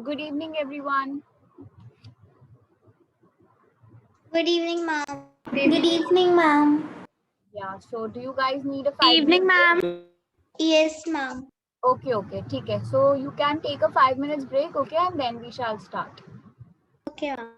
Good evening, everyone. Good evening, ma'am. Good evening, ma'am. Yeah, so do you guys need a Good evening, 5 minute break? ma'am. Yes, ma'am. Okay, ठीक है. So you can take a 5 minutes break, okay, and then we shall start. Okay, ma'am.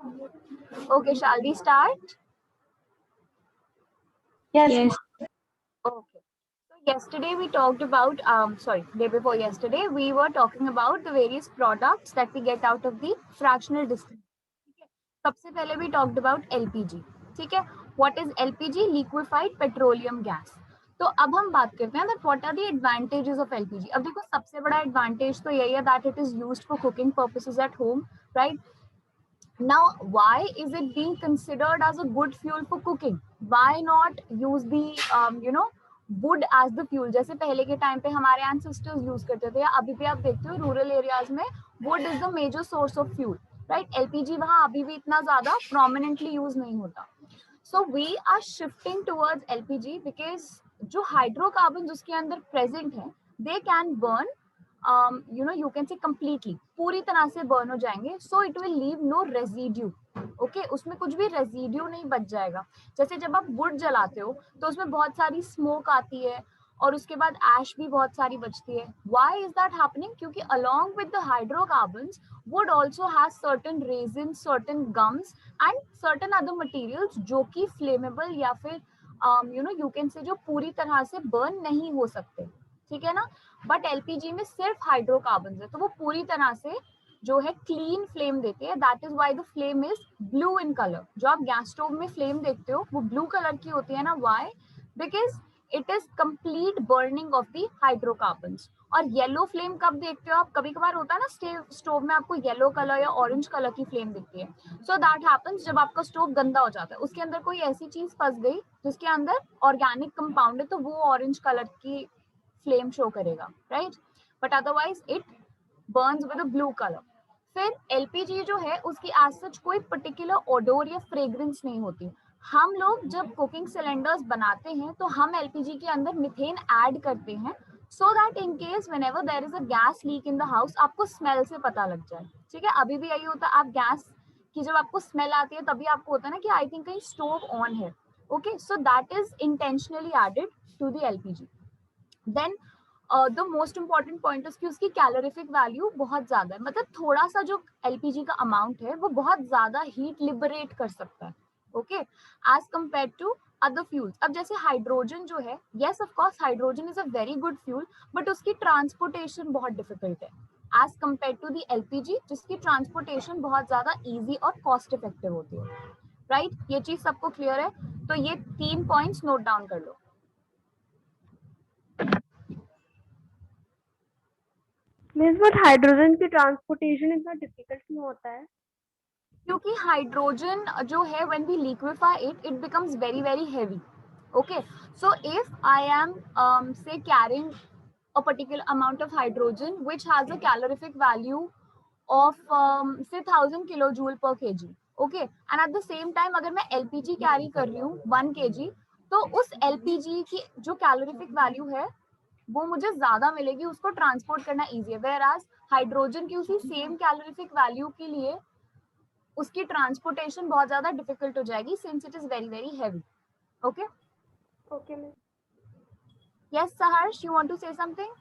Okay, shall we start? Yes. Okay. So yesterday we talked about, day before yesterday, we were talking about the various products that we get out of the fractional distillation. ठीक है? सबसे पहले we talked about LPG. ठीक है? What is LPG? Liquefied petroleum gas. तो अब हम बात करते हैं that what are the advantages of LPG. अब देखो सबसे बड़ा advantage तो यही है that it is used for cooking purposes at home, right? Now, why is it being considered as a good fuel for cooking? Why not use the wood as the fuel? जैसे पहले के time पे हमारे ancestors use करते थे, या अभी भी आप देखते हो रूरल एरियाज में wood is the major source of fuel, right? LPG वहाँ अभी भी इतना ज़्यादा prominently use नहीं होता. So we are shifting towards LPG because जो hydrocarbons उसके अंदर present हैं, they can burn you can say completely, पूरी तरह से burn हो जाएंगे. So it will leave no residue. Okay, उसमें कुछ भी residue नहीं बच जाएगा. जैसे जब आप wood जलाते हो तो उसमें बहुत सारी smoke आती है और उसके बाद ash भी बहुत सारी बचती है. Why is that happening? क्योंकि along with the hydrocarbons, wood also has certain resins, certain gums and certain other materials जो कि flammable या फिर you can say जो पूरी तरह से burn नहीं हो सकते. ठीक है ना? बट एलपीजी में सिर्फ हाइड्रोकार्बन है, तो वो पूरी तरह से जो है क्लीन फ्लेम देते हैं. That is why the flame is blue in colour. जो आप गैस स्टोव में फ्लेम देखते हो वो ब्लू कलर की होती है ना. Why? Because it is complete burning of the hydrocarbons. और येलो फ्लेम कब देखते हो आप? कभी कभार होता है ना स्टोव में आपको येलो कलर या ऑरेंज कलर की फ्लेम दिखती है. सो दैट हैपेंस जब आपका स्टोव गंदा हो जाता है, उसके अंदर कोई ऐसी चीज फंस गई जिसके अंदर ऑर्गेनिक कंपाउंड है, तो वो ऑरेंज कलर की फ्लेम शो करेगा, right? But otherwise it Burns with a blue colour. फिर एलपीजी जो है उसकी एज सच कोई पर्टिकुलर ओडोर या फ्रेग्रेंस नहीं होती. हम लोग जब कुकिंग सिलेंडर्स बनाते हैं तो हम एलपीजी के अंदर मीथेन ऐड करते हैं so that in case whenever there is a gas leak in the house आपको स्मेल से पता लग जाए. ठीक है, अभी भी यही होता है. आप गैस की जब आपको स्मेल आती है तभी आपको होता है ना कि आई थिंक कहीं स्टोव ऑन है. Okay, so that is intentionally added to the LPG. Then the most important point is कि उसकी कैलोरीफिक वैल्यू बहुत ज्यादा है. मतलब थोड़ा सा जो एलपीजी का अमाउंट है वो बहुत ज्यादा हीट लिबरेट कर सकता है. Okay, as compare to other fuels. अब जैसे हाइड्रोजन जो है, yes of course hydrogen is a very good fuel, but उसकी ट्रांसपोर्टेशन बहुत डिफिकल्ट है as compare to the LPG, जिसकी ट्रांसपोर्टेशन बहुत ज्यादा इजी और कॉस्ट इफेक्टिव होती है. राइट? ये चीज सबको क्लियर है? तो ये 3 पॉइंट्स नोट डाउन कर लो. मीन्स बट हाइड्रोजन की ट्रांसपोर्टेशन इतना डिफिकल्ट क्यों होता है? क्योंकि हाइड्रोजन जो है when we liquefy it it becomes very very heavy. Okay, so if I am say carrying a particular amount of hydrogen which has a calorific value of say 1000 kilojoule per kg. okay, and at the same time अगर मैं LPG carry कर रही हूँ 1 kg, तो उस LPG की जो calorific value है वो मुझे ज्यादा मिलेगी, उसको ट्रांसपोर्ट करना इजी है. वेयर एज हाइड्रोजन की उसी सेम कैलोरिफिक वैल्यू के लिए उसकी ट्रांसपोर्टेशन बहुत ज्यादा डिफिकल्ट हो जाएगी since it is very very heavy. Okay, okay ma'am. Yes Saharsh, you want to say something?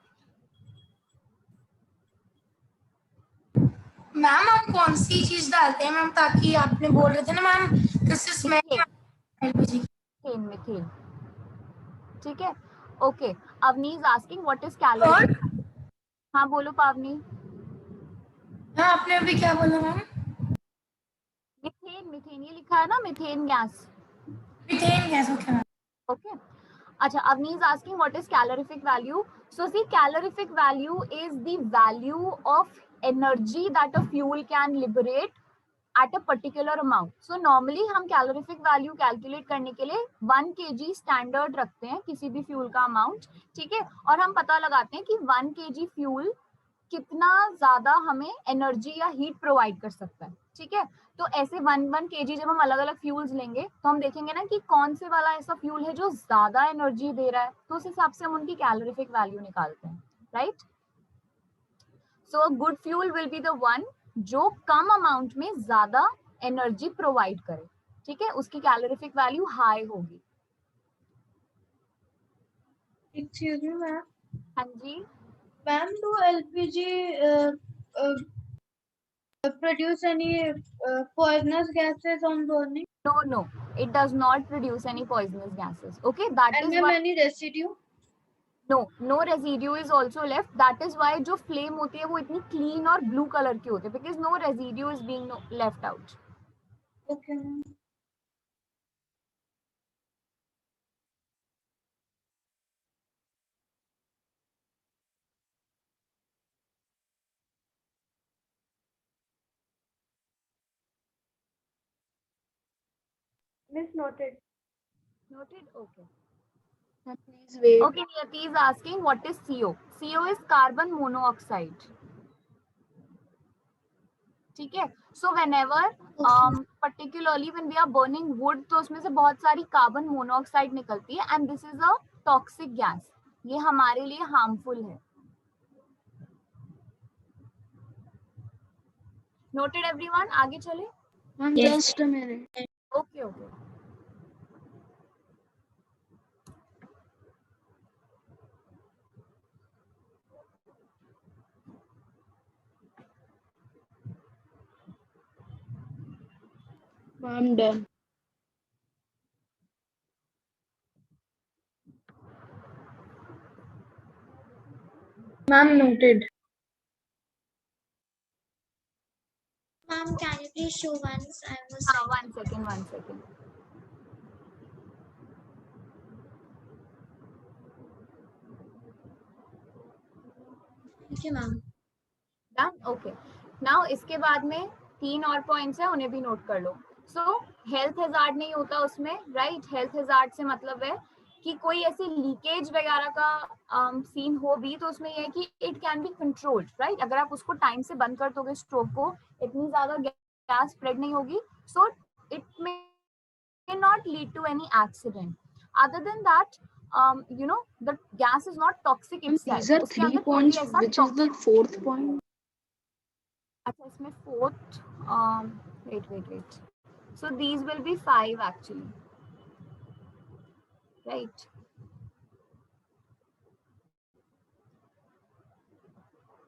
Ma'am हम कौन सी चीज डालते हैं मैम, ताकि आपने बोल रहे थे ना मैम जिससे स्मेल एलपीजी. मीथेन. मीथेन. ठीक है. Okay, Avani is asking what is calorie. हाँ बोलो पावनी. हाँ आपने अभी क्या बोला मैम? मीथेन. मीथेन ये लिखा है ना, methane gas. Methane gas. Okay ma'am. Okay. Acha, Avni is asking what is calorific value. So see, calorific value is the value of energy that a fuel can liberate at a particular amount. So normally हम calorific value calculate करने के लिए 1 kg standard रखते हैं किसी भी fuel का amount. ठीक है, और हम पता लगाते हैं कि 1 kg fuel कितना ज्यादा हमें एनर्जी या हीट प्रोवाइड कर सकता है. ठीक है, तो ऐसे 1 kg जब हम अलग अलग फ्यूल्स लेंगे तो हम देखेंगे ना कि कौन से वाला ऐसा फ्यूल है जो ज्यादा एनर्जी दे रहा है, तो उस हिसाब से हम उनकी कैलोरीफिक वैल्यू निकालते हैं. Right? So a good fuel will be the one जो कम अमाउंट में ज्यादा एनर्जी प्रोवाइड करे. ठीक है, उसकी कैलोरीफिक वैल्यू हाई होगी. Excuse me ma'am. हाँ जी मैम तो LPG Produce any poisonous gases on burning? No, it does not produce any poisonous gases. Okay, that And is ma'am, why any residue? no residue is also left. That is why जो flame होती है वो इतनी clean और blue color की होती है, because no residue is being left out. Okay, ma'am. Miss noted. Noted. Okay. Please wait. Okay, Niyati is asking what is CO. CO is carbon monoxide. ठीक है. So whenever particularly when we are burning wood, तो उसमें से बहुत सारी carbon monoxide निकलती है and this is a toxic gas. ये हमारे लिए harmful है. Noted everyone. आगे चले. Ma'am, just a minute. Okay. I'm done. Ma'am, noted. Ma'am, can you please show once? I was One second. Thank you, ma'am. Done. Okay. Now इसके बाद में 3 और पॉइंट्स है, उन्हें भी नोट कर लो. सो हेल्थ हैजार्ड नहीं होता उसमें, राइट. हेल्थ हैजार्ड से मतलब है कि कोई ऐसी लीकेज वगैरह का सीन हो भी तो उसमें यह है कि it can be controlled, right. अगर आप उसको टाइम से बंद कर दोगे स्टोव को, इतनी ज्यादा गैस स्प्रेड नहीं होगी, so it may not lead to any accident. Other than that, you know, the gas is not toxic itself. These are उसके 3 अंदर कोई points. ऐसा Which is the 4th point? अच्छा, इसमें fourth, wait. So these will be 5 actually, right?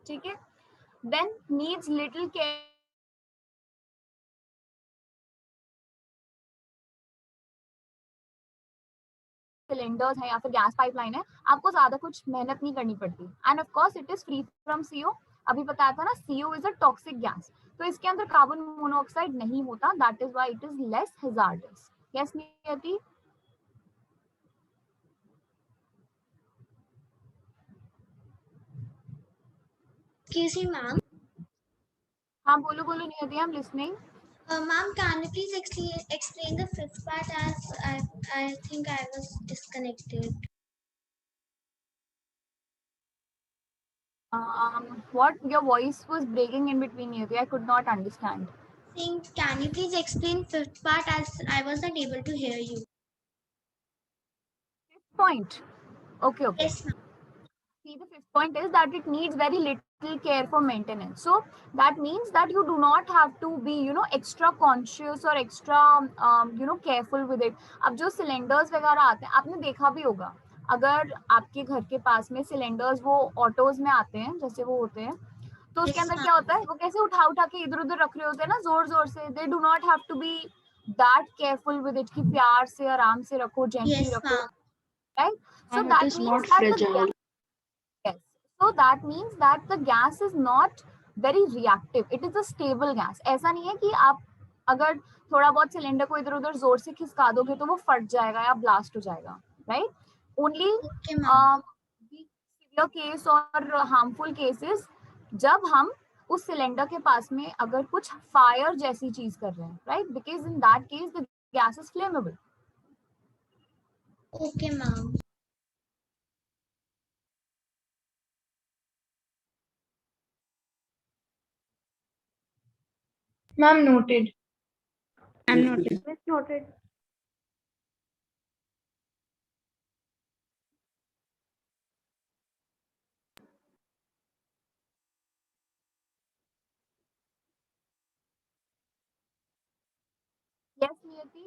ठीक है. Then needs little care. Cylinders है या फिर गैस पाइपलाइन है, आपको ज्यादा कुछ मेहनत नहीं करनी पड़ती. End of course it is free from CO. अभी बताया था ना, CO is a toxic gas, तो इसके अंदर कार्बन मोनोऑक्साइड नहीं होता. That is why it is less hazards. Yes नियति. Excuse me, ma'am. हाँ, बोलो नियति, I am listening. Ma'am, can you please explain the fifth part as I think I was disconnected. What? Your voice was breaking in between, Niyati. I could not understand. Saying, can you please explain fifth part as I was not able to hear you. Fifth point. Okay. Yes, ma'am. See, the fifth point is that it needs very little care for maintenance. So that means that you do not have to be, extra conscious or extra, careful with it. अब जो cylinders वगैरह आते हैं, आपने देखा भी होगा, अगर आपके घर के पास में सिलेंडर्स वो ऑटोज में आते हैं, जैसे वो होते हैं, तो उसके Yes, अंदर ma'am. क्या होता है, वो कैसे उठा के इधर उधर रख रहे होते हैं ना, जोर से. They do not have to be that careful with it, कि प्यार से आराम से रखो, जेंटली Yes, रखो, ma'am. Right. So And it that is means not that fragile. yes. So that means that the gas is not very reactive. It is a stable gas. ऐसा नहीं है कि आप अगर थोड़ा बहुत सिलेंडर को इधर उधर जोर से खिसका दोगे तो वो फट जाएगा या ब्लास्ट हो जाएगा, right. Only Okay, ma'am. Severe case और हार्मफुल केसेस जब हम उस सिलेंडर के पास में अगर कुछ फायर जैसी चीज कर रहे हैं, right, because in that case the gas is flammable. Okay, ma'am. Ma'am, noted. I'm noted. Miss noted. Yes, Niyati.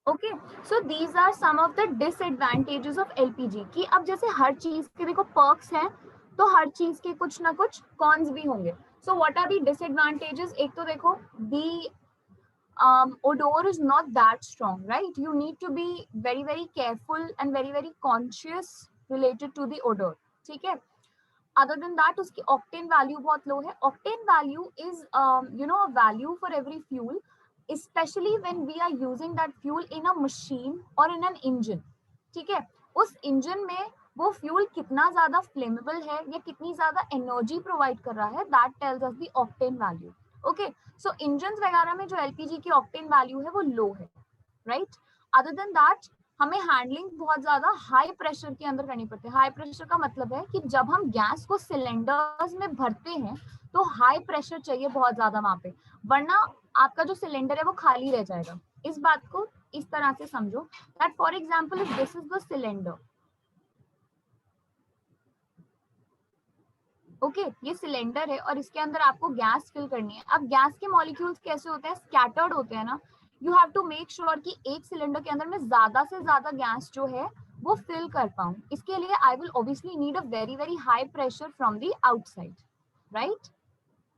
Okay, so these are some of the disadvantages of LPG कि अब जैसे हर चीज के देखो पर्क्स हैं तो हर चीज के कुछ ना कुछ कॉन्स भी होंगे. So what are the disadvantages? एक तो देखो दी odor is not that strong, right? You need to be very careful and very conscious related to the odor. ठीक है. Other than that, उसकी octane value बहुत low है. Octane value is a value for every fuel, especially when we are using that fuel in a machine or in an engine. ठीक है. उस engine में वो फ्यूल कितना ज्यादा फ्लेमेबल है या कितनी ज्यादा एनर्जी प्रोवाइड कर रहा है, that tells us the octane value. Okay, so engine वगैरह में जो एलपीजी की ऑक्टेन वैल्यू है वो लो है, राइट. अदर देन दैट हमें हैंडलिंग बहुत ज्यादा हाई प्रेशर के अंदर करनी पड़ती है. हाई प्रेशर का मतलब है कि जब हम गैस को सिलेंडर्स में भरते हैं तो हाई प्रेशर चाहिए बहुत ज्यादा वहां पे, वरना आपका जो सिलेंडर है वो खाली रह जाएगा. इस बात को इस तरह से समझो that for example if this is the cylinder, okay, ये सिलेंडर है और इसके अंदर आपको गैस फिल करनी है. अब गैस के मॉलिक्यूल्स कैसे होते हैं? स्कैटर्ड होते हैं ना. You have to make sure कि एक सिलेंडर के अंदर में ज्यादा से ज्यादा गैस जो है वो फिल कर पाऊं. इसके लिए I will obviously need a very high pressure from the outside, right.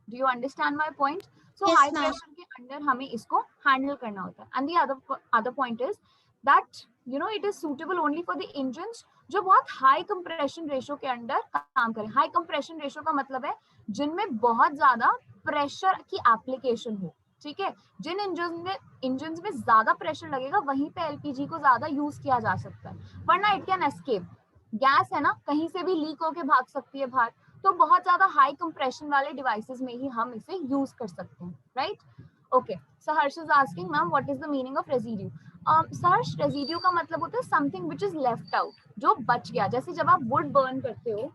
Do you understand my point? So high pressure के अंदर हमें इसको हैंडल करना होता है. And the other point is that it is suitable only for the engines जो बहुत high compression ratio के अंडर काम करें. हाई कंप्रेशन रेशो का मतलब है जिनमें बहुत ज्यादा प्रेशर की एप्लीकेशन हो. ठीक है, जिन इंजन में ज्यादा प्रेशर लगेगा वहीं पे एलपीजी को ज्यादा यूज किया जा सकता है, वरना इट कैन एस्केप. गैस है ना, कहीं से भी लीक होके भाग सकती है बाहर, तो बहुत ज्यादा हाई कंप्रेशन वाले डिवाइसेस में ही हम इसे यूज कर सकते हैं, right. Okay, so Harsh is asking ma'am what is the meaning of residue. Search residue का मतलब होता है something which is left out, जो बच गया. जैसे जब आप वुड बर्न करते हो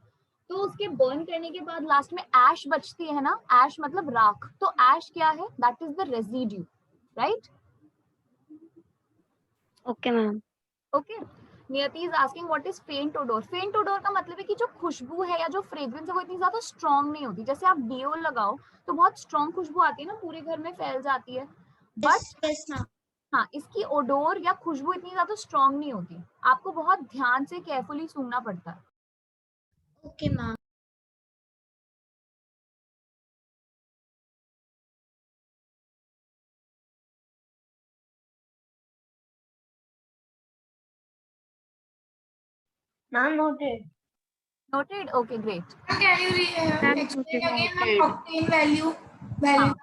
तो उसके बर्न करने के बाद लास्ट में ऐश बचती है ना, ऐश मतलब राख, तो ऐश क्या है? That is the residue, right. Okay ma'am. Okay, नियति इज आस्किंग व्हाट इज फेंट ओडोर. फेंट ओडोर का मतलब है कि जो खुशबू है या जो फ्रेग्रेंस है वो इतनी ज्यादा स्ट्रांग नहीं होती. जैसे आप डीओ लगाओ तो बहुत स्ट्रांग खुशबू आती है ना, पूरे घर में फैल जाती है, बट हाँ, इसकी ओडोर या खुशबू इतनी ज्यादा स्ट्रांग नहीं होती. आपको बहुत ध्यान से केयरफुली सूंघना पड़ता है. Okay ma'am. Ma'am noted. Noted. Okay, great. Can you explain again octane value? हाँ,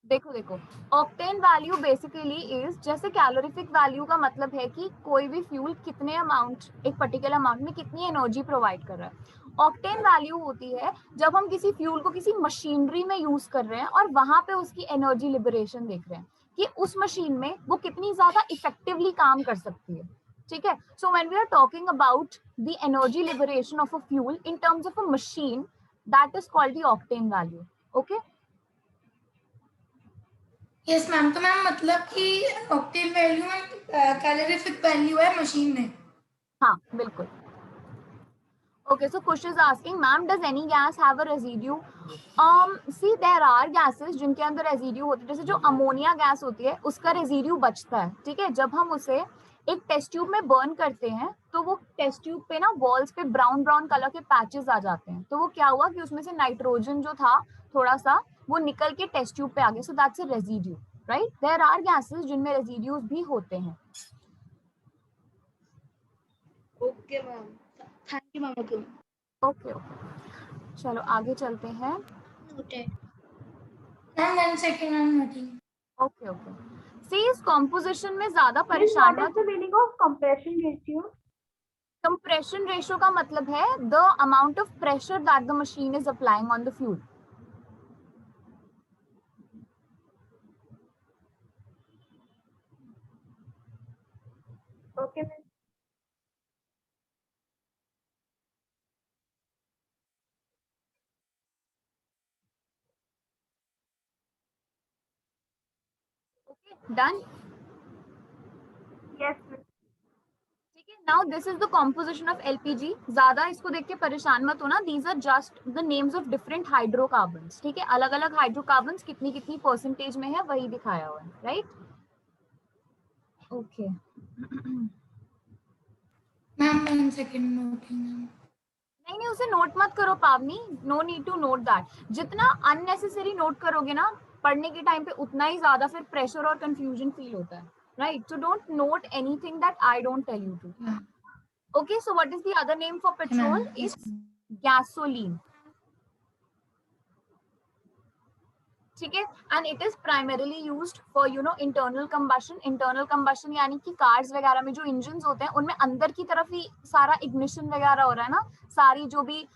देखो ऑक्टेन वैल्यू बेसिकली इज, जैसे कैलोरीफिक वैल्यू का मतलब है कि कोई भी फ्यूल कितने अमाउंट, एक पर्टिकुलर अमाउंट में कितनी एनर्जी प्रोवाइड कर रहा है. ऑक्टेन वैल्यू होती है जब हम किसी फ्यूल को किसी मशीनरी में यूज कर रहे हैं और वहां पे उसकी एनर्जी लिबरेशन देख रहे हैं कि उस मशीन में वो कितनी ज्यादा इफेक्टिवली काम कर सकती है. ठीक है, so when we are talking about the energy liberation of a fuel in terms of a machine, that is called the octane value. Okay, yes ma'am. तो मैम मतलब कि ऑक्टेन वैल्यू में कैलोरीफिक वैल्यू है machine में. हाँ बिल्कुल. Okay, so Kush is asking, ma'am, does any gas have a residue? See, there are gases जिनके अंदर रेजिड्यू होती है. जैसे जो अमोनिया गैस होती है उसका रेजिड्यू बचता है. ठीक है, जब हम उसे एक टेस्ट ट्यूब में बर्न करते हैं तो वो टेस्ट ट्यूब पे ना वॉल्स पे ब्राउन कलर के पैचेस आ जाते हैं. तो वो क्या हुआ कि उसमें से नाइट्रोजन जो था थोड़ा सा वो निकल के टेस्ट ट्यूब पे आ गया. So that's a residue, right. There are gases जिनमें रेजिड्यूज भी होते हैं. Okay ma'am, thank you ma'am. Okay, चलो आगे चलते हैं. Noted. Ma'am 1 second ma'am noting. Okay. See, इस कॉम्पोजिशन में ज्यादा परेशान What is the meaning of compression ratio? Compression ratio का मतलब है the amount of pressure that the machine is applying on the fuel. Okay ma'am. Done. Yes ma'am. ठीक है, now this is the composition of LPG. ज्यादा इसको देख के परेशान मत होना. These are just the names of different hydrocarbons. ठीक है, अलग अलग हाइड्रोकार्बन्स कितनी परसेंटेज में है वही दिखाया हुआ है, right. Okay. Ma'am 1 second noting ma'am. नहीं नहीं, उसे नोट मत करो Pavani, no need to note that. जितना अननेसेसरी नोट करोगे ना पढ़ने के टाइम पे, उतना ही ज्यादा फिर प्रेशर और कंफ्यूजन फील होता है, right? So don't note anything that I don't tell you to. Okay, so what is the other name for petrol? Ma'am, yes, It's gasoline. ठीक है, and it is primarily used for internal combustion. Internal combustion यानी कि cars वगैरह में जो engine होते हैं उनमें अंदर की तरफ ही सारा इग्निशन वगैरह हो रहा है ना, सारी जो भी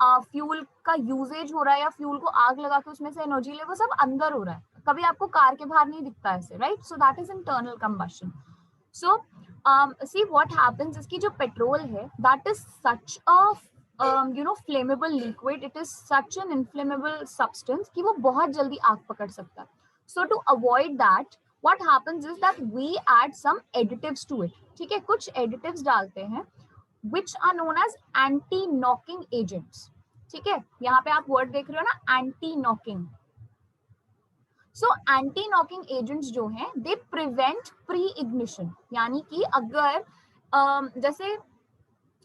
फ्यूल का यूजेज हो रहा है या फ्यूल को आग लगा के उसमें से एनर्जी ले, वो सब अंदर हो रहा है, कभी आपको कार के बाहर नहीं दिखता ऐसे, right? So that is internal combustion. So see what happens, इसकी जो पेट्रोल है that is such a flammable liquid, it is such an inflammable substance कि वो बहुत जल्दी आग पकड़ सकता है। So to avoid that, what happens is that we add some additives to it। ठीक है, कुछ additives डालते हैं which are known as anti-knocking agents। ठीक है, यहाँ पे आप वर्ड देख रहे हो ना, anti-knocking। So anti knocking agents जो हैं दे प्रिवेंट प्री इग्निशन, यानी कि अगर जैसे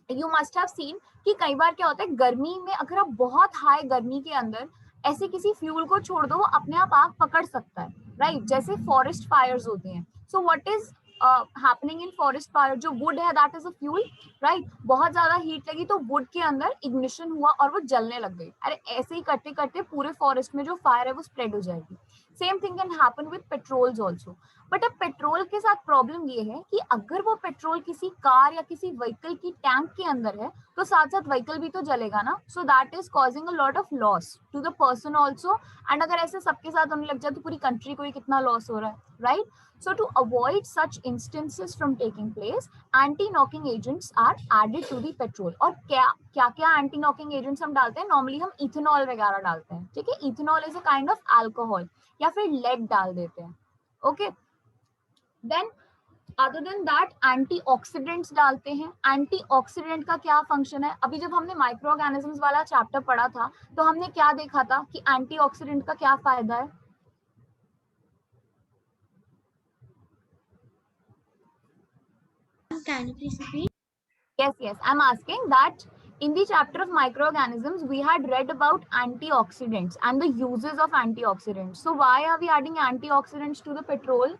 यू मस्ट हैव सीन कि कई बार क्या होता है गर्मी में, अगर आप बहुत हाई गर्मी के अंदर ऐसे किसी फ्यूल को छोड़ दो, वो अपने आप आग पकड़ सकता है, राइट? जैसे फॉरेस्ट फायर्स होते हैं। So what is happening in forest fire? जो वुड है that is a fuel, right? बहुत ज्यादा हीट लगी तो वुड के अंदर इग्निशन हुआ और वो जलने लग गई। अरे ऐसे ही करते करते पूरे फॉरेस्ट में जो फायर है वो स्प्रेड हो जाएगी। Same thing can happen with patrols also. But अब पेट्रोल के साथ प्रॉब्लम ये है कि अगर वो पेट्रोल किसी कार या किसी व्हीकल की टैंक के अंदर है तो साथ साथ व्हीकल भी तो जलेगा ना। So that is causing a lot of loss to the person also. And अगर ऐसे सबके साथ होने लग जाए तो पूरी कंट्री को ही कितना लॉस हो रहा है, right? So to avoid such instances from taking place, anti-knocking agents are added to the petrol। और क्या क्या anti-knocking agents हम डालते हैं? नॉर्मली हम इथेनॉल वगैरह डालते हैं, ठीक है? Ethanol is a kind of alcohol, या फिर लेड डाल देते हैं, okay? Then other than that antioxidants डालते हैं। एंटीऑक्सीडेंट का क्या फंक्शन है? अभी जब हमने माइक्रो ऑर्गेनिजम्स वाला चैप्टर पढ़ा था तो हमने क्या देखा था कि एंटीऑक्सीडेंट का क्या फायदा है? Can you please repeat? Yes, I'm asking that in the chapter of microorganisms, we had read about antioxidants and the uses of antioxidants. So why are we adding antioxidants to the petrol?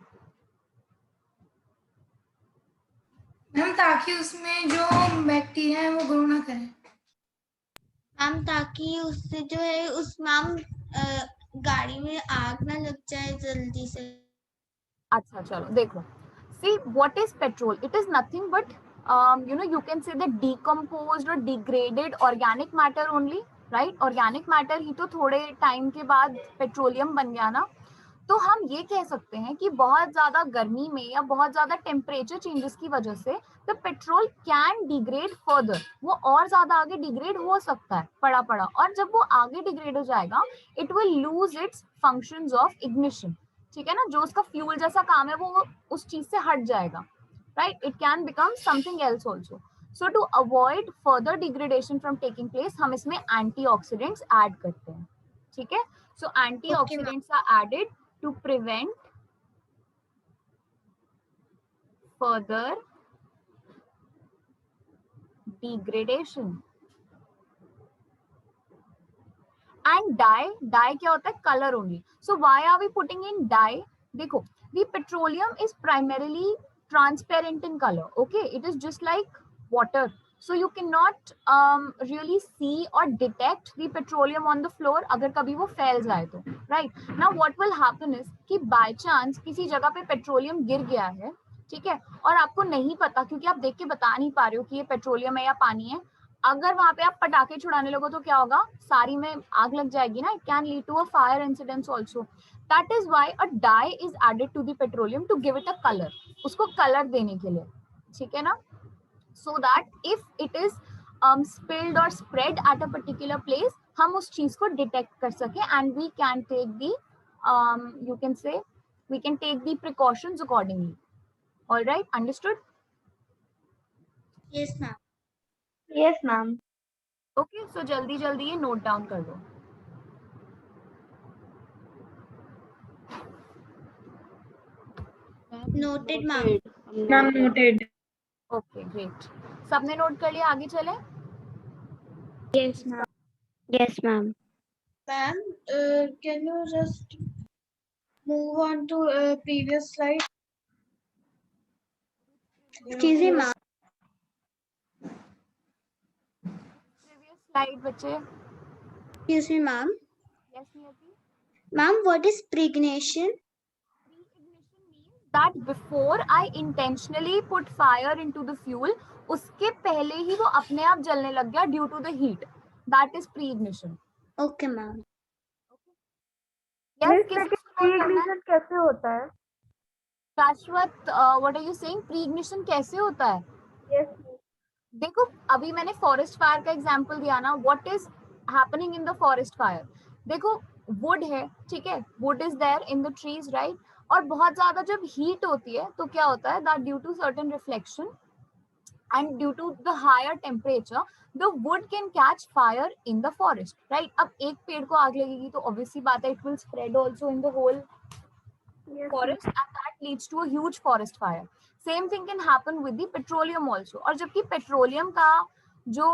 Ma'am ताकि उसमें जो bacteria है वो grow ना करे। Ma'am ताकि उससे जो है उस मैम गाड़ी में आग ना लग जाए जल्दी से। अच्छा चलो देखो, see what is petrol? It is nothing but you can say the decomposed or degraded organic matter only, right? Organic matter ही तो थोड़े टाइम के बाद पेट्रोलियम बन गया ना। तो हम ये कह सकते हैं कि बहुत ज्यादा गर्मी में या बहुत ज्यादा टेम्परेचर चेंजेस की वजह से the petrol can degrade further, वो और ज्यादा आगे डिग्रेड हो सकता है पड़ा पड़ा, और जब वो आगे डिग्रेड हो जाएगा it will lose its functions of ignition. ठीक है ना, जो उसका फ्यूल जैसा काम है वो उस चीज से हट जाएगा, right? It can become something else also. So to avoid further degradation from taking place, हम इसमें एंटीऑक्सीडेंट्स ऐड करते हैं, ठीक है? So antioxidants are added to prevent further degradation। and dye क्या होता है? Colour only. So why are we putting in dye? देखो, the petroleum is primarily transparent in color, okay? It is just like water, so you cannot really see or detect the petroleum on the floor अगर कभी वो फैल जाए तो, right? Now what will happen is कि by chance किसी जगह पे पेट्रोलियम गिर गया है, ठीक है, और आपको नहीं पता क्योंकि आप देख के बता नहीं पा रहे हो कि ये पेट्रोलियम है या पानी है। अगर वहां पे आप पटाखे छुड़ाने लगो तो क्या होगा? सारी में आग लग जाएगी ना। It can lead to a fire incidents also. That is why a dye is added to the petroleum to give it a colour, उसको कलर देने के लिए, ठीक है ना? So that if it is spilled और spread at a particular place, हम उस चीज को डिटेक्ट कर सके and we can take the you can say we can take the precautions accordingly. Alright, understood? Yes ma'am. Yes, ma'am. Okay, so जल्दी जल्दी ये नोट डाउन कर दो। Noted, ma'am. Ma'am noted. Okay great, सबने note कर लिया, आगे चले। Yes, ma'am. Yes, ma'am. Ma'am, can you just move on to previous slide? Excuse me, ma'am. Previous slide बच्चे। Excuse me, ma'am. यस नियति। Ma'am, what is pregnation? Pre-ignition means that before I intentionally put fire into the fuel, उसके पहले ही वो अपने आप जलने लग गया due to the heat. That is pre-ignition. Okay, ma'am. Yes, किसको scroll करना है? कैसे होता है? शाश्वत, what are you saying? Pre-ignition कैसे होता है? Yes. देखो अभी मैंने फॉरेस्ट फायर का एग्जांपल दिया ना, what is happening in the forest fire. देखो वुड है, ठीक है, wood is there in the trees, right, और बहुत ज्यादा जब हीट होती है तो क्या होता है that due to certain reflection and due to the higher temperature the wood can catch fire in the forest, right। अब एक पेड़ को आग लगेगी तो obviously बात है it will spread also in the whole Yes. forest and that leads to a huge forest fire. Same thing can happen with the petroleum also। और जबकि पेट्रोलियम का जो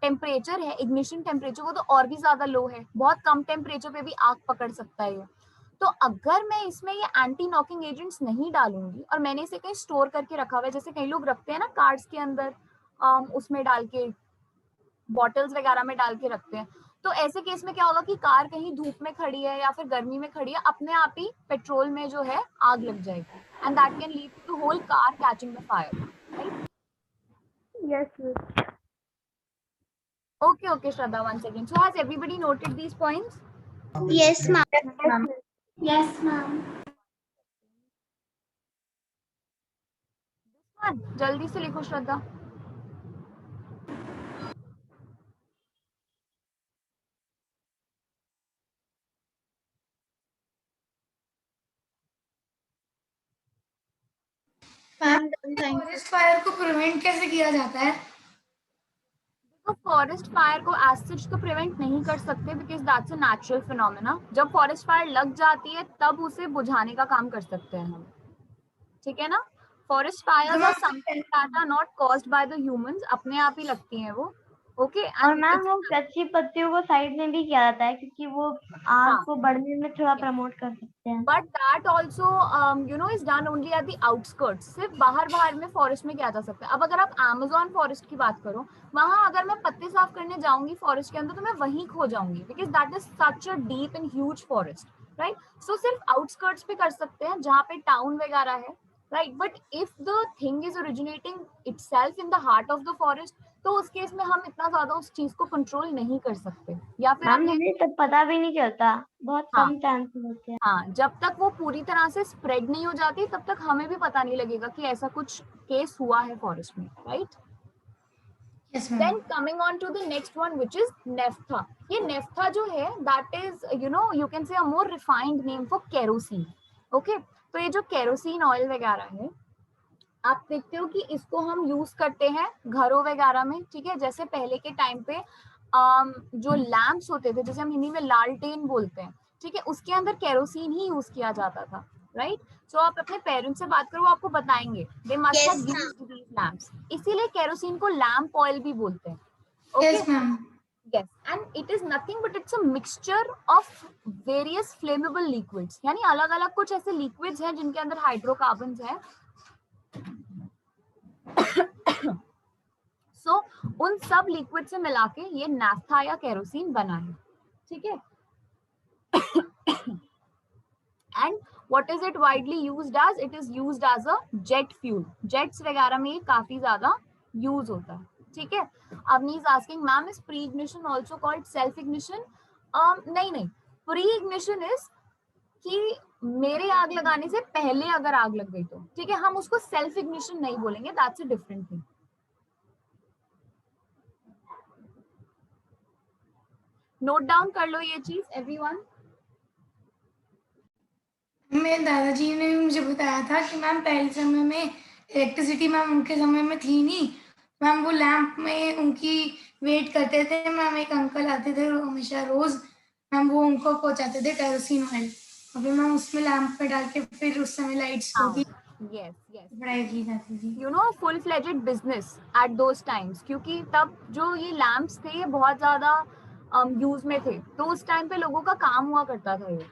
टेम्परेचर है, इग्निशन टेम्परेचर, वो तो और भी ज्यादा लो है, बहुत कम टेम्परेचर पे भी आग पकड़ सकता है ये। तो अगर मैं इसमें ये एंटी नॉकिंग एजेंट्स नहीं डालूंगी और मैंने इसे कहीं स्टोर करके रखा हुआ है, जैसे कई लोग रखते हैं ना कार्स के अंदर, उसमें डाल के, बॉटल्स वगैरह में डाल के रखते हैं, तो ऐसे केस में क्या होगा कि कार कहीं धूप में खड़ी है या फिर गर्मी में खड़ी है, अपने आप ही पेट्रोल में जो है आग लग जाएगी and that can lead to whole car catching the fire, right. Yes, miss. Okay, Shraddha, one second. So has everybody noted these points? Yes, ma'am. Yes, ma'am. Yes, ma'am. This one, जल्दी से लिखो श्रद्धा। Ma'am, done, thank you. Forest fire को prevent कैसे किया जाता है? तो forest fire को एज सच तो प्रिवेंट नहीं कर सकते because that's a natural phenomena. जब फॉरेस्ट फायर लग जाती है तब उसे बुझाने का काम कर सकते हैं हम, ठीक है ना। Forest fires are something that are not caused by the humans, अपने आप ही लगती हैं वो, ओके। और मैम वो कच्ची पत्तियों को साइड में भी किया जाता है क्योंकि वो आग को बढ़ने में थोड़ा प्रमोट कर सकते हैं। But that also you know is done only at the outskirts, सिर्फ बाहर बाहर में फॉरेस्ट में किया जा सकता है। अब अगर आप अमेज़न फॉरेस्ट की बात करो, वहां अगर मैं पत्ते साफ करने जाऊंगी फॉरेस्ट के अंदर तो मैं वहीं खो जाऊंगी because that is such a deep and huge forest, right. So सिर्फ आउटस्कर्ट्स पे कर सकते हैं जहाँ पे टाउन वगैरह है, right. But if the thing is originating itself in the heart of the forest तो उस केस में हम इतना ज्यादा उस चीज को कंट्रोल नहीं कर सकते, या फिर मैम हमें तब पता भी नहीं चलता, बहुत हाँ। कम चांसेस होते हैं। हाँ, जब तक वो पूरी तरह से स्प्रेड नहीं हो जाती तब तक हमें भी पता नहीं लगेगा कि ऐसा कुछ केस हुआ है फॉरेस्ट में, right. Yes then ma'am. Coming on to the next one which is naphtha. ये नेफ्था जो है that is you know you can say a more refined name for kerosene, okay. तो ये जो केरोसिन ऑयल वगैरह है, आप देखते हो कि इसको हम यूज करते हैं घरों वगैरह में, ठीक है। जैसे पहले के टाइम पे जो लैंप्स होते थे, जैसे हम हिंदी में लालटेन बोलते हैं, ठीक है, उसके अंदर केरोसिन ही यूज किया जाता था, राइट। सो आप अपने पेरेंट्स से बात करो, वो आपको बताएंगे they must have used these lamps, इसीलिए केरोसिन को लैंप ऑयल भी बोलते हैं, okay. Yes ma'am. Yes, and it is nothing but it's a mixture of various flammable liquids, यानी अलग अलग कुछ ऐसे liquids हैं जिनके अंदर हाइड्रोकार्बन्स हैं। सो उन सब लिक्विड से मिला के ये नाफ्था या केरोसिन बना है, ठीक है। And what is it widely used as? It is used as a jet fuel, jets वगैरह में काफी ज्यादा यूज होता है, ठीक है। Avani is asking ma'am is pre ignition also called self ignition? नहीं, प्री इग्निशन इज कि मेरे आग लगाने से पहले अगर आग लग गई तो, ठीक है, हम उसको सेल्फ इग्निशन नहीं बोलेंगे, that's a different thing. Note down कर लो ये चीज एवरीवन। मेरे दादाजी ने भी मुझे बताया था कि मैम पहले समय में इलेक्ट्रिसिटी मैम उनके समय में थी नहीं मैम, वो लैंप में उनकी वेट करते थे मैम। एक अंकल आते थे हमेशा रोज मैम, वो उनको पहुंचाते थे केरोसिन ऑयल, और फिर मैम उसमें लैंप में डाल के फिर उस समय लाइट्स होती yes, yes. पढ़ाई की जाती थी। You know, full fledged business at those times, क्योंकि तब जो ये लैम्प्स थे ये बहुत ज्यादा यूज में थे, तो उस टाइम पे लोगों का काम हुआ करता था ये।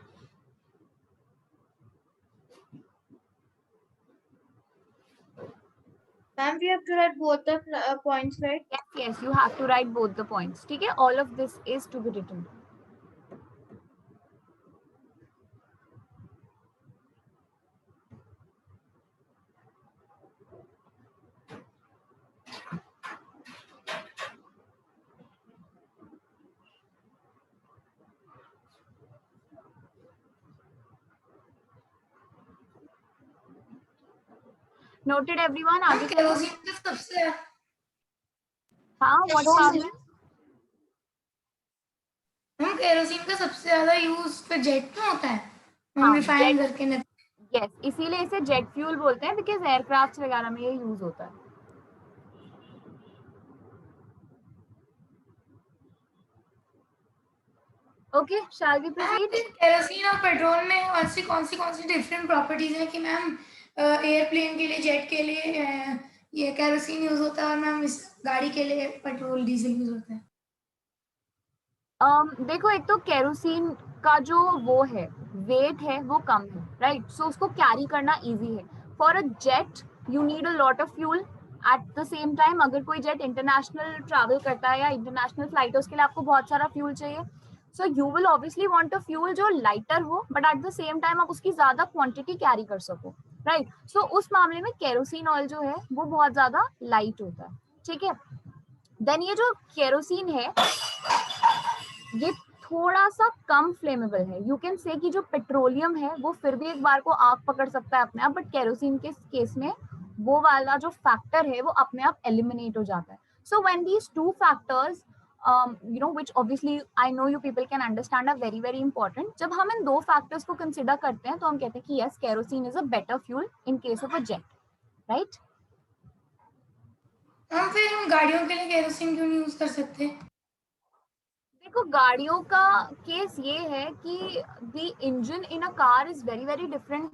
Ma'am, we have to write both the points, right? Yes, yes, you have to write both the points. ठीक है, all of this is to be written. Noted everyone? आगे चलो। केरोसिन का सबसे हाँ, what Pavleen? हम केरोसिन का सबसे ज्यादा यूज फिर जेट में होता है, हम हाँ, रिफाइन jet- करके Yes, इसीलिए इसे जेट फ्यूल बोलते हैं, बिकॉज एयरक्राफ्ट वगैरह में ये यूज होता है। Okay, shall we proceed? Kerosene और पेट्रोल में कौन सी डिफरेंट प्रॉपर्टीज हैं कि मैम एयरप्लेन के लिए, जेट के लिए ये केरोसिन यूज होता है और मैम इस गाड़ी के लिए पेट्रोल डीजल यूज होता है? देखो, एक तो केरोसिन का जो वो है वेट है वो कम है, राइट? सो उसको कैरी करना इजी है। For a jet you need a lot of fuel. Eight the same time अगर कोई जेट इंटरनेशनल ट्रैवल करता है या इंटरनेशनल फ्लाइट है, उसके लिए आपको बहुत सारा फ्यूल चाहिए। So you will obviously want a fuel जो लाइटर हो, but at the same time आप उसकी ज्यादा क्वांटिटी कैरी कर सको, राइट? सो उस मामले में केरोसिन ऑयल जो है वो बहुत ज्यादा लाइट होता है, ठीक है। देन ये जो केरोसिन है ये थोड़ा सा कम फ्लेमेबल है। यू कैन से कि जो पेट्रोलियम है वो फिर भी एक बार को आग पकड़ सकता है अपने आप, बट केरोसिन के केस में वो वाला जो फैक्टर है वो अपने आप एलिमिनेट हो जाता है। So when these two factors you know, which obviously I know you people can understand are very very important, जब हम इन दो फैक्टर्स को कंसिडर करते हैं तो हम कहते हैं कि yes, kerosene is a better fuel in case of a jet, right? हम फिर हम गाड़ियों के लिए केरोसिन क्यों नहीं यूज कर सकते? देखो, गाड़ियों का केस ये है कि the engine in a car is very very different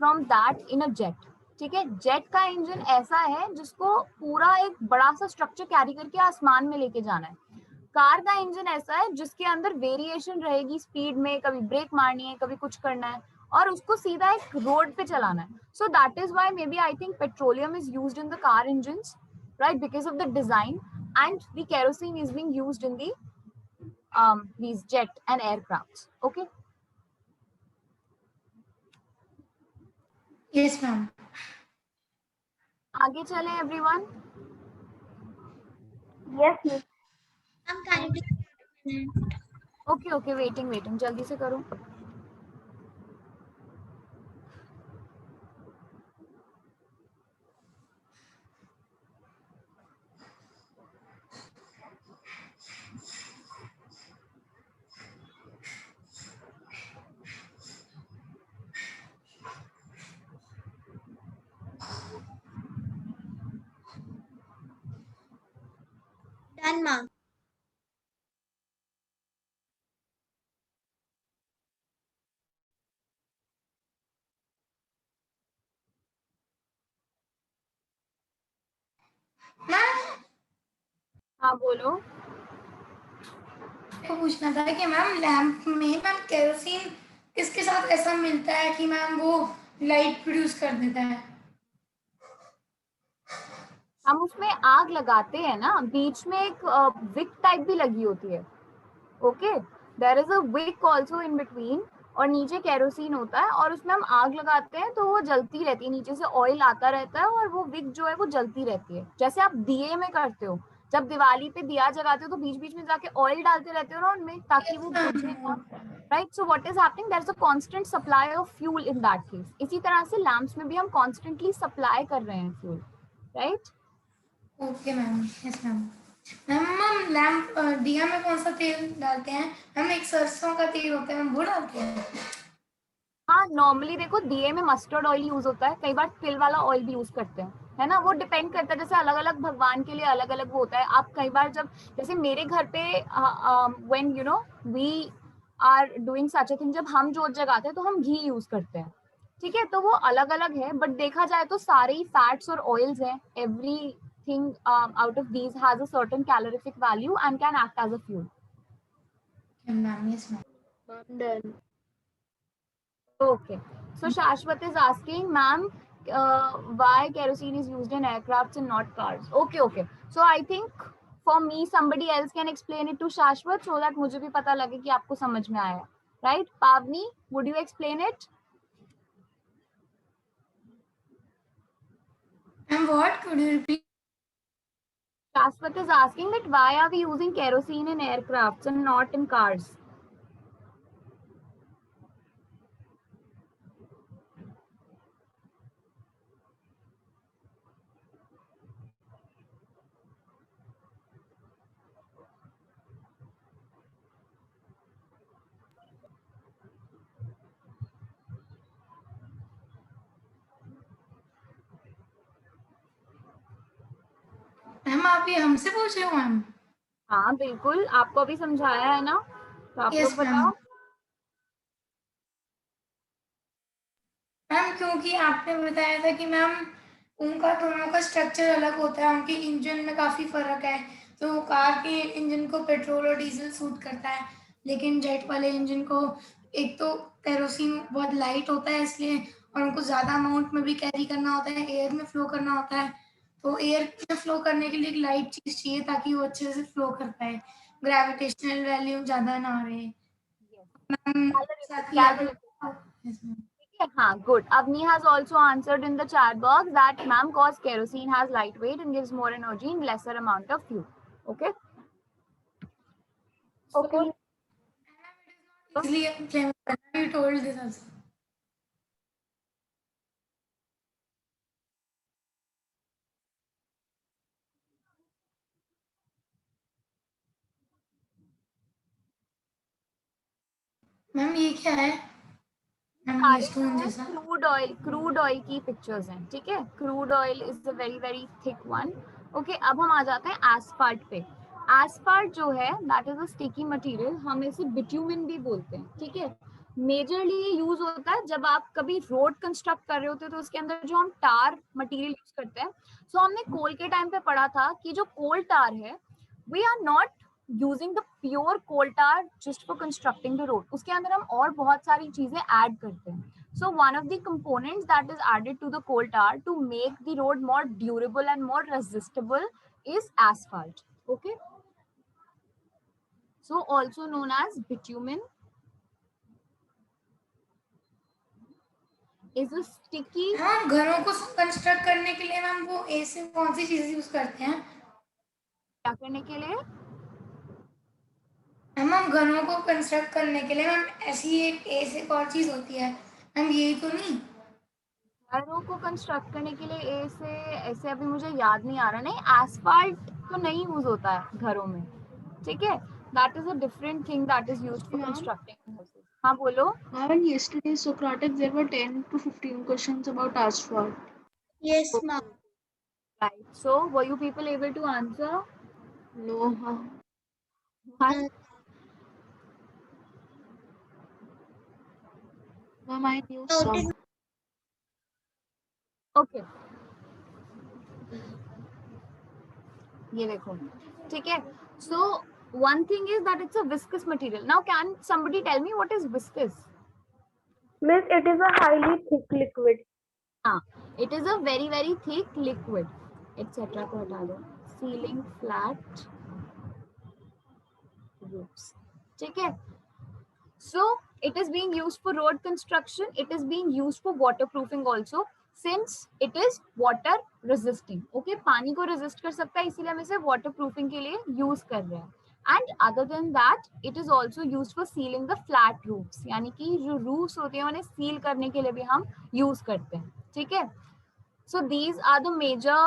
from that in a jet, ठीक है। जेट का इंजन ऐसा है जिसको पूरा एक बड़ा सा स्ट्रक्चर कैरी करके आसमान में लेके जाना है। कार का इंजन ऐसा है जिसके अंदर वेरिएशन रहेगी स्पीड में, कभी ब्रेक मारनी है, कभी कुछ करना है, और उसको सीधा एक रोड पे चलाना है। So that is why maybe I think petroleum is used in the car engines, right, because of the design, and the kerosene is being used in the these jet and aircrafts. Okay, yes ma'am. आगे चलें everyone. Yes miss. हम kindly Okay, okay, waiting, जल्दी से करो। Done ma'am. Ma'am हाँ बोलो। को पूछना था कि मैम लैंप में मैम केरोसिन किसके साथ ऐसा मिलता है कि मैम वो लाइट प्रोड्यूस कर देता है? हम उसमें आग लगाते हैं ना, बीच में एक विक टाइप भी लगी होती है। Okay, there is a wick also in between, और नीचे केरोसिन होता है और उसमें हम आग लगाते हैं तो वो जलती रहती है, नीचे से ऑयल आता रहता है और वो विक जो है वो जलती रहती है। जैसे आप दिए में करते हो, जब दिवाली पे दिया जलाते हो तो बीच बीच में जाके ऑयल डालते रहते हो ना उनमें, ताकि वो बुझे, right? So what is happening, there is a constant supply of fuel in that case. इसी तरह से लैंप्स में भी हम कॉन्स्टेंटली सप्लाई कर रहे हैं fuel, right? Okay ma'am, yes ma'am. Ma'am lamp दिया में कौन सा तेल डालते हैं? मैम एक सरसों का तेल होता है, हम वो डालते हैं। हाँ, नॉर्मली देखो दिए में मस्टर्ड ऑयल यूज होता है, कई बार तिल वाला ऑयल भी यूज करते हैं, है ना। वो डिपेंड करता है, जैसे अलग अलग भगवान के लिए अलग अलग वो होता है। आप कई बार जब, जैसे मेरे घर पे when you know we are doing such a thing, जब हम जोत जगाते हैं तो हम घी यूज करते हैं, ठीक है, तो वो अलग अलग है, बट देखा जाए तो सारे ही फैट्स और ऑयल्स हैं. Everything out of these has a certain calorific value and can act as a fuel. Ma'am yes ma'am. I'm done. Okay. So Shashwat is asking, ma'am, why kerosene is used in aircrafts and not cars? Okay, okay. So I think for me, somebody else can explain it to Shashwat so that मुझे भी पता लगे कि आपको समझ में आया. Right? Pavni, would you explain it? And what? Could you repeat? Shashwat is asking that why are we using kerosene in aircrafts and not in cars? Ma'am आप ये हमसे पूछ रहे हो मैम? हाँ बिल्कुल, आपको अभी समझाया है ना, तो आप Yes, लोग बताओ. मैम क्योंकि आपने बताया था कि मैम उनका दोनों का स्ट्रक्चर अलग होता है, उनके इंजन में काफ़ी फ़र्क है. तो कार के इंजन को पेट्रोल और डीजल सूट करता है, लेकिन जेट वाले इंजन को एक तो केरोसिन बहुत लाइट होता है इसलिए, और उनको ज़्यादा अमाउंट में भी कैरी करना होता है, एयर में फ्लो करना होता है. तो एयर में फ्लो करने के लिए एक लाइट चीज़ चाहिए ताकि वो अच्छे से फ्लो कर पाए, ग्रेविटेशनल वैल्यू ज़्यादा ना रहे. मैम साथ ही आप Yes, ma'am. हाँ, good. Avni has also answered in the chat box that ma'am, cause kerosene has lightweight and gives more energy in lesser amount of fuel. Okay. Okay. Easily flammable. You told this also. Ma'am ये क्या है? Ma'am ये stone जैसा. Crude oil की pictures हैं, ठीक है. Crude oil is a very very thick one. Okay, अब हम आ जाते हैं एस्फाल्ट पे. एस्फाल्ट जो है that is a sticky material, हम इसे बिट्यूमिन भी बोलते हैं, ठीक है. मेजरली ये यूज होता है जब आप कभी रोड कंस्ट्रक्ट कर रहे होते हो, तो उसके अंदर जो हम टार मटेरियल यूज करते हैं. सो हमने कोल के टाइम पे पढ़ा था कि जो कोल टार है, we are not using the pure coal tar just for constructing the road. उसके अंदर हम और बहुत सारी चीजें ऐड करते हैं. So one of the components that is added to the coal tar to make the road more durable and more resistible is asphalt. Okay. So also known as bitumen is a sticky. Ma'am घरों को construct करने के लिए ma'am वो ऐसे कौन सी चीजें use करते हैं? क्या करने के लिए? मैम हम घरों को कंस्ट्रक्ट करने के लिए मैम ऐसी एक और चीज होती है मैम, यही तो नहीं? घरों को कंस्ट्रक्ट करने के लिए ऐसे ऐसे अभी मुझे याद नहीं आ रहा. नहीं, एस्फाल्ट तो नहीं यूज होता है घरों में, ठीक है. That is a different thing that is used for constructing houses. हाँ बोलो. Ma'am, yesterday Socratic there were 10 to 15 questions about asphalt. Yes, ma'am. Right. So were you people able to answer? No, huh? Why? Ma'am, I knew some. Okay, ये देखो, ठीक है. सो one thing is that it's a viscous material. Now can somebody tell me what is viscous? Miss, it is a highly thick liquid. हाँ, it is a very very thick liquid. etc. को हटा दो. Sealing flat roofs, ठीक है. So it is being used for road construction. It is being used for waterproofing also, since it is water resisting. Okay, पानी को resist कर सकता है, इसीलिए हम इसे waterproofing के लिए use कर रहे हैं. And other than that, it is also used for sealing the flat roofs. यानी कि जो roofs होते हैं उन्हें seal करने के लिए भी हम use करते हैं, ठीक है. So these are the major,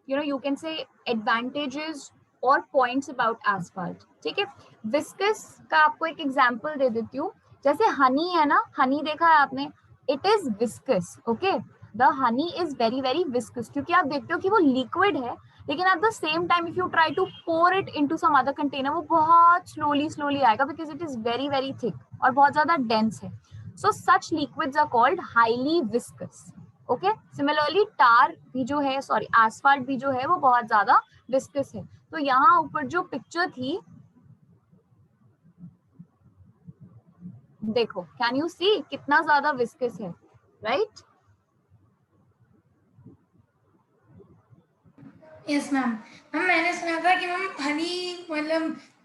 you can say advantages or points about asphalt. ठीक है. Viscous का आपको एक example दे देती हूँ. जैसे honey है ना, honey देखा है आपने, it is viscous. Okay, the honey is very very viscous, क्योंकि आप देखते हो कि वो liquid है, लेकिन at the same time if you try to pour it into some other container, वो बहुत slowly आएगा because it is very very thick और बहुत ज़्यादा dense है. So such liquids are called highly viscous. Okay, similarly tar भी जो है, सॉरी asphalt भी जो है वो बहुत ज्यादा viscous है. तो यहाँ ऊपर जो पिक्चर थी देखो, कैन यू सी कितना ज्यादा viscous है, राइट? Yes ma'am. मैम मैंने सुना था कि मैम हनी मतलब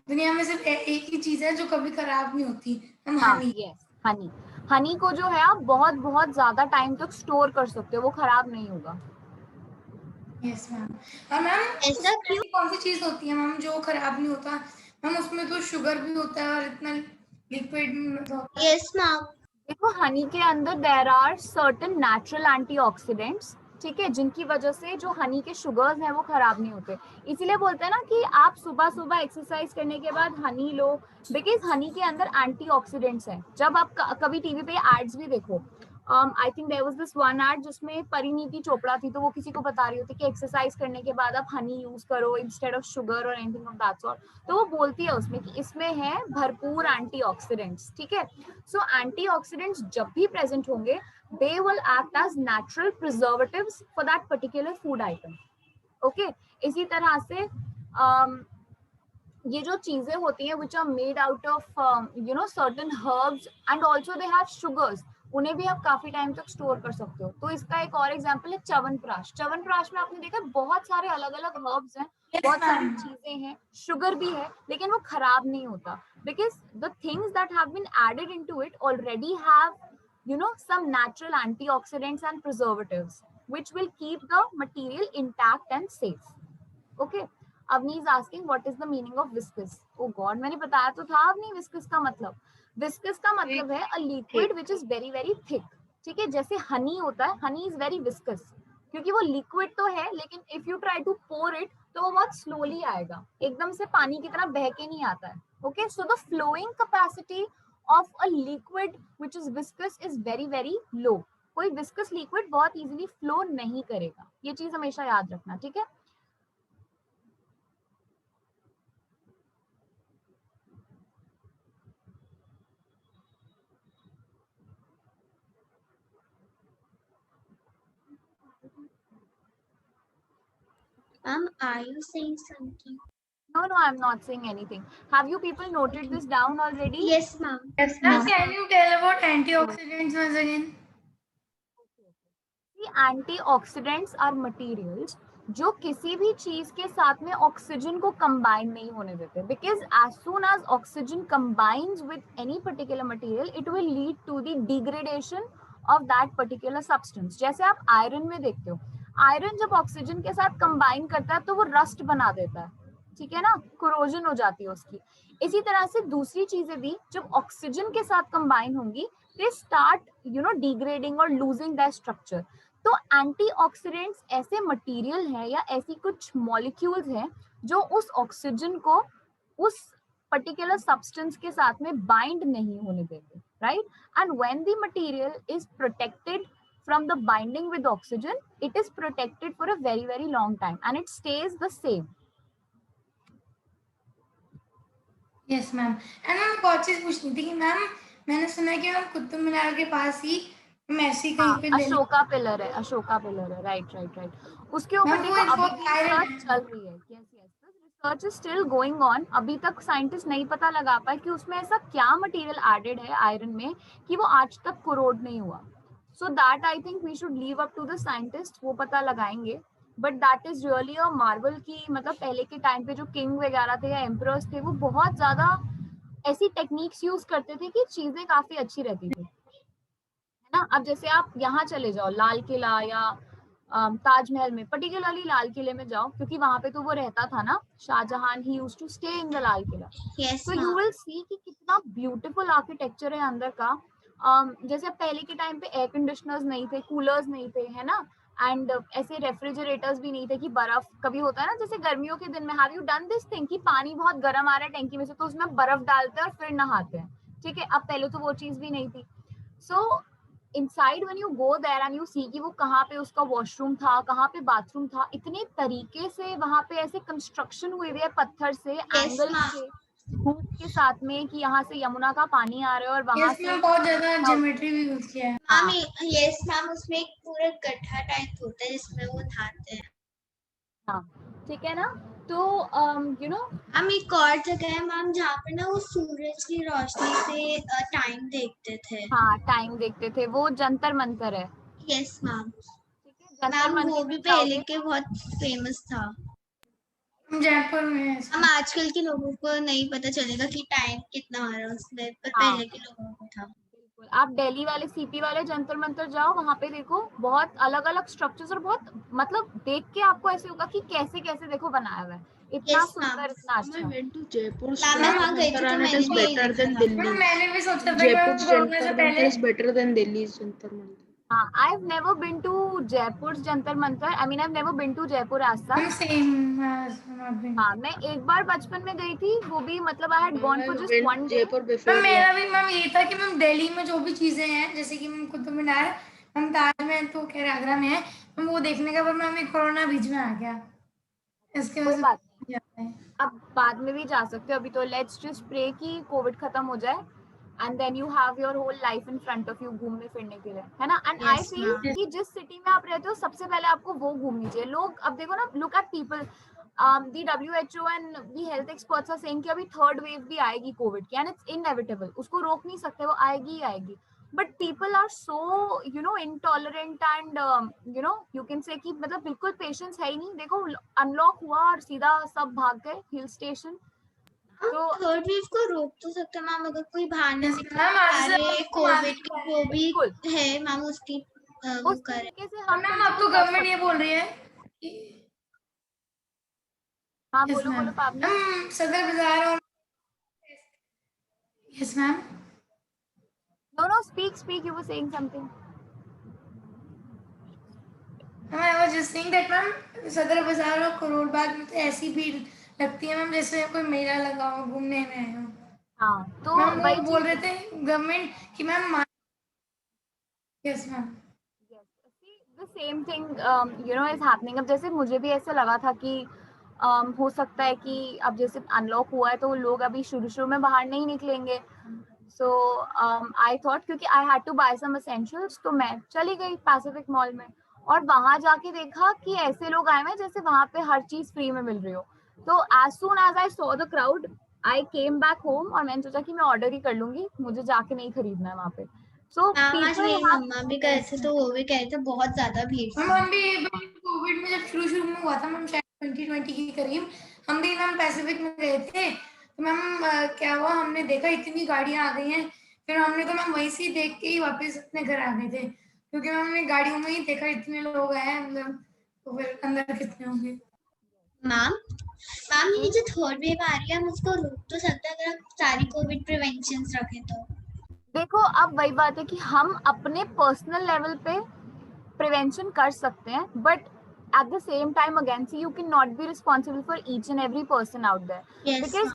दुनिया में सिर्फ एक ही चीज है जो कभी खराब नहीं होती, मैम हाँ, हनी. यस, हनी. हनी को जो है आप बहुत बहुत ज्यादा टाइम तक स्टोर कर सकते हो, वो खराब नहीं होगा. Yes ma'am. और मैम ऐसा क्यों? ऐसी कौन सी चीज होती है मैम जो खराब नहीं होता? मैम उसमें तो शुगर भी होता है और इतना लिक्विड में होता है. Yes ma'am. देखो, हनी के अंदर there are certain natural antioxidants, ठीक है, जिनकी वजह से जो हनी के शुगर्स हैं वो खराब नहीं होते. इसीलिए बोलते हैं ना कि आप सुबह सुबह एक्सरसाइज करने के बाद हनी लो, बिकॉज हनी के अंदर एंटीऑक्सीडेंट्स हैं. जब आप कभी टीवी पे एड्स भी देखो, I think there was this one ad जिसमें परिणीति चोपड़ा थी, तो वो किसी को बता रही होती कि एक्सरसाइज करने के बाद आप हनी यूज करो इंस्टेड ऑफ शुगर और एनीथिंग ऑफ दैट सॉर्ट. तो वो बोलती है उसमें कि इसमें है भरपूर एंटीऑक्सीडेंट्स, ठीक है. सो एंटीऑक्सीडेंट्स जब भी प्रेजेंट होंगे, they will act as natural preservatives for that particular food item. Okay, इसी तरह से ये जो चीजें होती हैं which are made out of certain herbs and also they have sugars, उन्हें भी आप काफी टाइम तक स्टोर कर सकते हो. तो इसका एक और एग्जांपल है च्यवनप्राश. च्यवनप्राश में आपने देखा बहुत सारे अलग अलग हर्ब्स हैं, बहुत सारी चीजें हैं, शुगर भी है, लेकिन वो खराब नहीं होता because the things that have been added into it already have some natural antioxidants and preservatives which will keep the material intact and safe. Okay, Avni is asking what is the meaning of viscous. Oh god, मैंने बताया तो था Avni, viscous का मतलब, viscous का मतलब है a liquid which is very very thick. ठीक है, जैसे honey होता है, honey is very viscous क्योंकि वो liquid तो है, लेकिन if you try to pour it तो वो बहुत slowly आएगा, एकदम से पानी की तरह बह के नहीं आता है. Okay, so the flowing capacity of a liquid which is viscous is very very low. कोई viscous liquid बहुत easily flow नहीं करेगा, ये चीज हमेशा याद रखना, ठीक है. Ma'am, are you saying something? No, I'm not saying anything. Have you people noted this down already? Yes, ma'am. Yes, Ma'am, ma'am. can you tell about antioxidants once again? The antioxidants are materials जो किसी भी चीज के साथ में oxygen को combine नहीं होने देते, because as soon as oxygen combines with any particular material it will lead to the degradation of that particular substance. जैसे आप आयरन में देखते हो, आयरन जब ऑक्सीजन के साथ कंबाइन करता है तो वो रस्ट बना देता है, ठीक है ना, कोरोजन हो जाती है उसकी. इसी तरह से दूसरी चीजें भी जब ऑक्सीजन के साथ कंबाइन होंगी दे स्टार्ट डिग्रेडिंग और लूजिंग दैट स्ट्रक्चर. तो एंटीऑक्सीडेंट्स ऐसे मटेरियल है या ऐसी कुछ मॉलिक्यूल्स हैं जो उस ऑक्सीजन को उस पर्टिकुलर सब्सटेंस के साथ में बाइंड नहीं होने देते, right. And when the material is protected from the binding with oxygen, it is protected for a very very long time and it stays the same. Yes ma'am. And ma'am एक और चीज पूछनी थी कि ma'am मैंने सुना है कि मैम कुतुब मीनार के पास ही मैसी कहीं पे अशोका पिलर है, अशोका पिलर है, राइट राइट राइट. उसके ऊपर देखो अभी रिसर्च चल रही है. Yes yes, research is still going on. अभी तक साइंटिस्ट नहीं पता लगा पाए कि उसमें ऐसा क्या मटेरियल एडेड है आयरन में कि वो आज तक कोरोड नहीं हुआ. So that I think we should leave up to the scientist, वो पता लगाएंगे. But that is really a marvel की मतलब पहले के टाइम पे जो किंग वगैरह थे या एम्परर्स थे वो बहुत ज्यादा ऐसी टेक्निक्स यूज करते थे कि चीजें काफी अच्छी रहती थी, है ना. अब जैसे आप यहाँ चले जाओ लाल किला या ताजमहल में, पर्टिकुलरली लाल किले में जाओ क्योंकि वहां पे तो वो रहता था ना, Shahjahan, he used to stay in the Lal Qila. Yes, तो यू ma'am. विल सी कि कितना ब्यूटीफुल आर्किटेक्चर है अंदर का. जैसे पहले के टाइम पे एयर कंडीशनर्स नहीं थे, कूलर्स नहीं थे, है ना, एंड ऐसे रेफ्रिजरेटर्स भी नहीं थे कि बर्फ कभी होता है ना, जैसे गर्मियों के दिन में have you done this thing कि पानी बहुत गर्म आ रहा है टैंकी में से तो उसमें बर्फ डालते हैं और फिर नहाते हैं, ठीक है. अब पहले तो वो चीज भी नहीं थी. So inside when you go there and you see कि वो कहाँ पे उसका वॉशरूम था, कहाँ पे बाथरूम था, इतने तरीके से वहां पे ऐसे कंस्ट्रक्शन हुए हुए है पत्थर से, एंगल ma'am. से, धूप के साथ में कि यहाँ से यमुना का पानी आ रहा है और वहां यस से मैम, बहुत ज्यादा ज्योमेट्री भी यूज किया है। मैम यस मैम, उसमें एक पूरा गड्ढा टाइप होता है जिसमें वो नहाते हैं। हाँ, ठीक है ना। तो यू नो हम एक और जगह है मैम जहाँ पे ना वो सूरज की रोशनी से टाइम देखते थे। हाँ, टाइम देखते थे, वो जंतर मंतर है। Yes ma'am. ठीक है, जंतर मैम वो मंतर भी में पहले जाओगे के बहुत फेमस था। जयपुर में है हम आजकल के लोगों को नहीं पता चलेगा कि टाइम कितना आ रहा है उसमें, पर हाँ, पहले के लोगों को था। बिल्कुल। आप दिल्ली वाले सीपी वाले जंतर मंतर जाओ, वहां पे देखो बहुत अलग अलग स्ट्रक्चर्स और बहुत मतलब देख के आपको ऐसे होगा कि कैसे कैसे देखो बनाया हुआ है, इतना Yes, ma'am. सुंदर, इतना I अच्छा। went to Jaipur's मैम मैं Jantar वहाँ गई थी Mantar तो and it मैंने is भी यही better देखा than था। Ma'am Delhi. मैंने भी सोचा था कि Jaipur's मैं कोरोना से Jantar पहले Mantar is better than Delhi's Jantar Mantar. हाँ, I've never been to Jaipur's Jantar Mantar, I mean I've never been to Jaipur as ma'am such। Same not been. हाँ, मैं एक बार बचपन में गई थी, वो भी मतलब I had gone I for just went one day. Jaipur ma'am before मेरा that. भी मैम ये था कि मैम दिल्ली में जो भी चीजें हैं, जैसे कि मैम कुतुब मीनार, मैम ताजमहल तो खैर आगरा में है, मैम वो देखने का, पर मैम कोरोना बीच में आ गया, इसके कोई वजह बात नहीं, से जाते हैं। अब बाद में भी जा सकते हो, अभी तो लेट्स जस्ट प्रे कि कोविड खत्म हो जाए and then you have your whole life in front of you घूमने फिरने के लिए, है ना। And I Yes, feel ma'am. कि जिस सिटी में आप रहते हो सबसे पहले आपको वो घूमनी चाहिए। लोग अब देखो ना, look at people, the WHO and the health experts are saying कि अभी थर्ड वेव भी आएगी कोविड की एंड इट्स इनएविटेबल, उसको रोक नहीं सकते, वो आएगी ही आएगी। But people are so intolerant and you can say कि मतलब बिल्कुल पेशेंस है ही नहीं। देखो, अनलॉक हुआ और सीधा सब भाग गए हिल स्टेशन। तो थर्ड वेव को रोक तो सकते हैं मैम, अगर कोई बहाने Yes, से मैम आज से सारे कोविड की जो भी बिल्कुल है मैम उसकी वो उस करें। तरीके से हम मैम अब कंट्रोल तो कर गवर्नमेंट ये सकते बोल हैं। रही है कि हाँ, यस बोलो मैम, बोलो पावनी। मैम सदर बाजार और yes ma'am, No, no, speak, speak. You were saying something. Ma'am I was just saying that ma'am सदर बाजार और करोल बाग में तो ऐसी भीड़ लगती है मैम जैसे कोई मेला लगा हो, घूमने में आए हो। हाँ, तो मैम वो वही बोल चीज रहे है। थे गवर्नमेंट कि ma'am yes ma'am. Yes. See, the same thing, is happening. अब जैसे मुझे भी ऐसे लगा था कि हो सकता है कि अब जैसे अनलॉक हुआ है तो लोग अभी शुरू शुरू में बाहर नहीं निकलेंगे। सो आई थॉट, क्योंकि I had to buy some essentials, तो मैं चली गई पैसिफिक मॉल में और वहां जाके देखा कि ऐसे लोग आए हैं जैसे वहां पे हर चीज फ्री में मिल रही हो। तो as soon as I saw the crowd, I came back home और मैंने सोचा कि मैं ऑर्डर ही कर लूंगी, मुझे जाके नहीं खरीदना है वहां पे। सो मैम आज पीपल मेरी हैव, मम्मा भी गए थे तो वो भी कह रहे थे बहुत ज्यादा भीड़ मैम थी। हम भी कोविड में जब शुरू शुरू में हुआ था मैम, शायद 2020 के करीब, हम भी मैम पैसिफिक में गए थे, तो मैम क्या हुआ, हमने देखा इतनी गाड़ियां आ गई हैं, फिर हमने तो मैम वहीं से ही देख के ही वापस अपने घर आ गए थे, क्योंकि मैम हमने गाड़ियों में ही देखा इतने लोग आए हैं, मतलब तो फिर अंदर कितने होंगे। मैम मैम ये जो थर्ड वेव आ रही है हम उसको रोक तो सकते हैं अगर हम सारी कोविड प्रिवेंशंस रखें तो। देखो अब वही बात है कि हम अपने पर्सनल लेवल पे प्रिवेंशन कर सकते हैं, but at the same time again see you can not be responsible for each and every person out there, yes because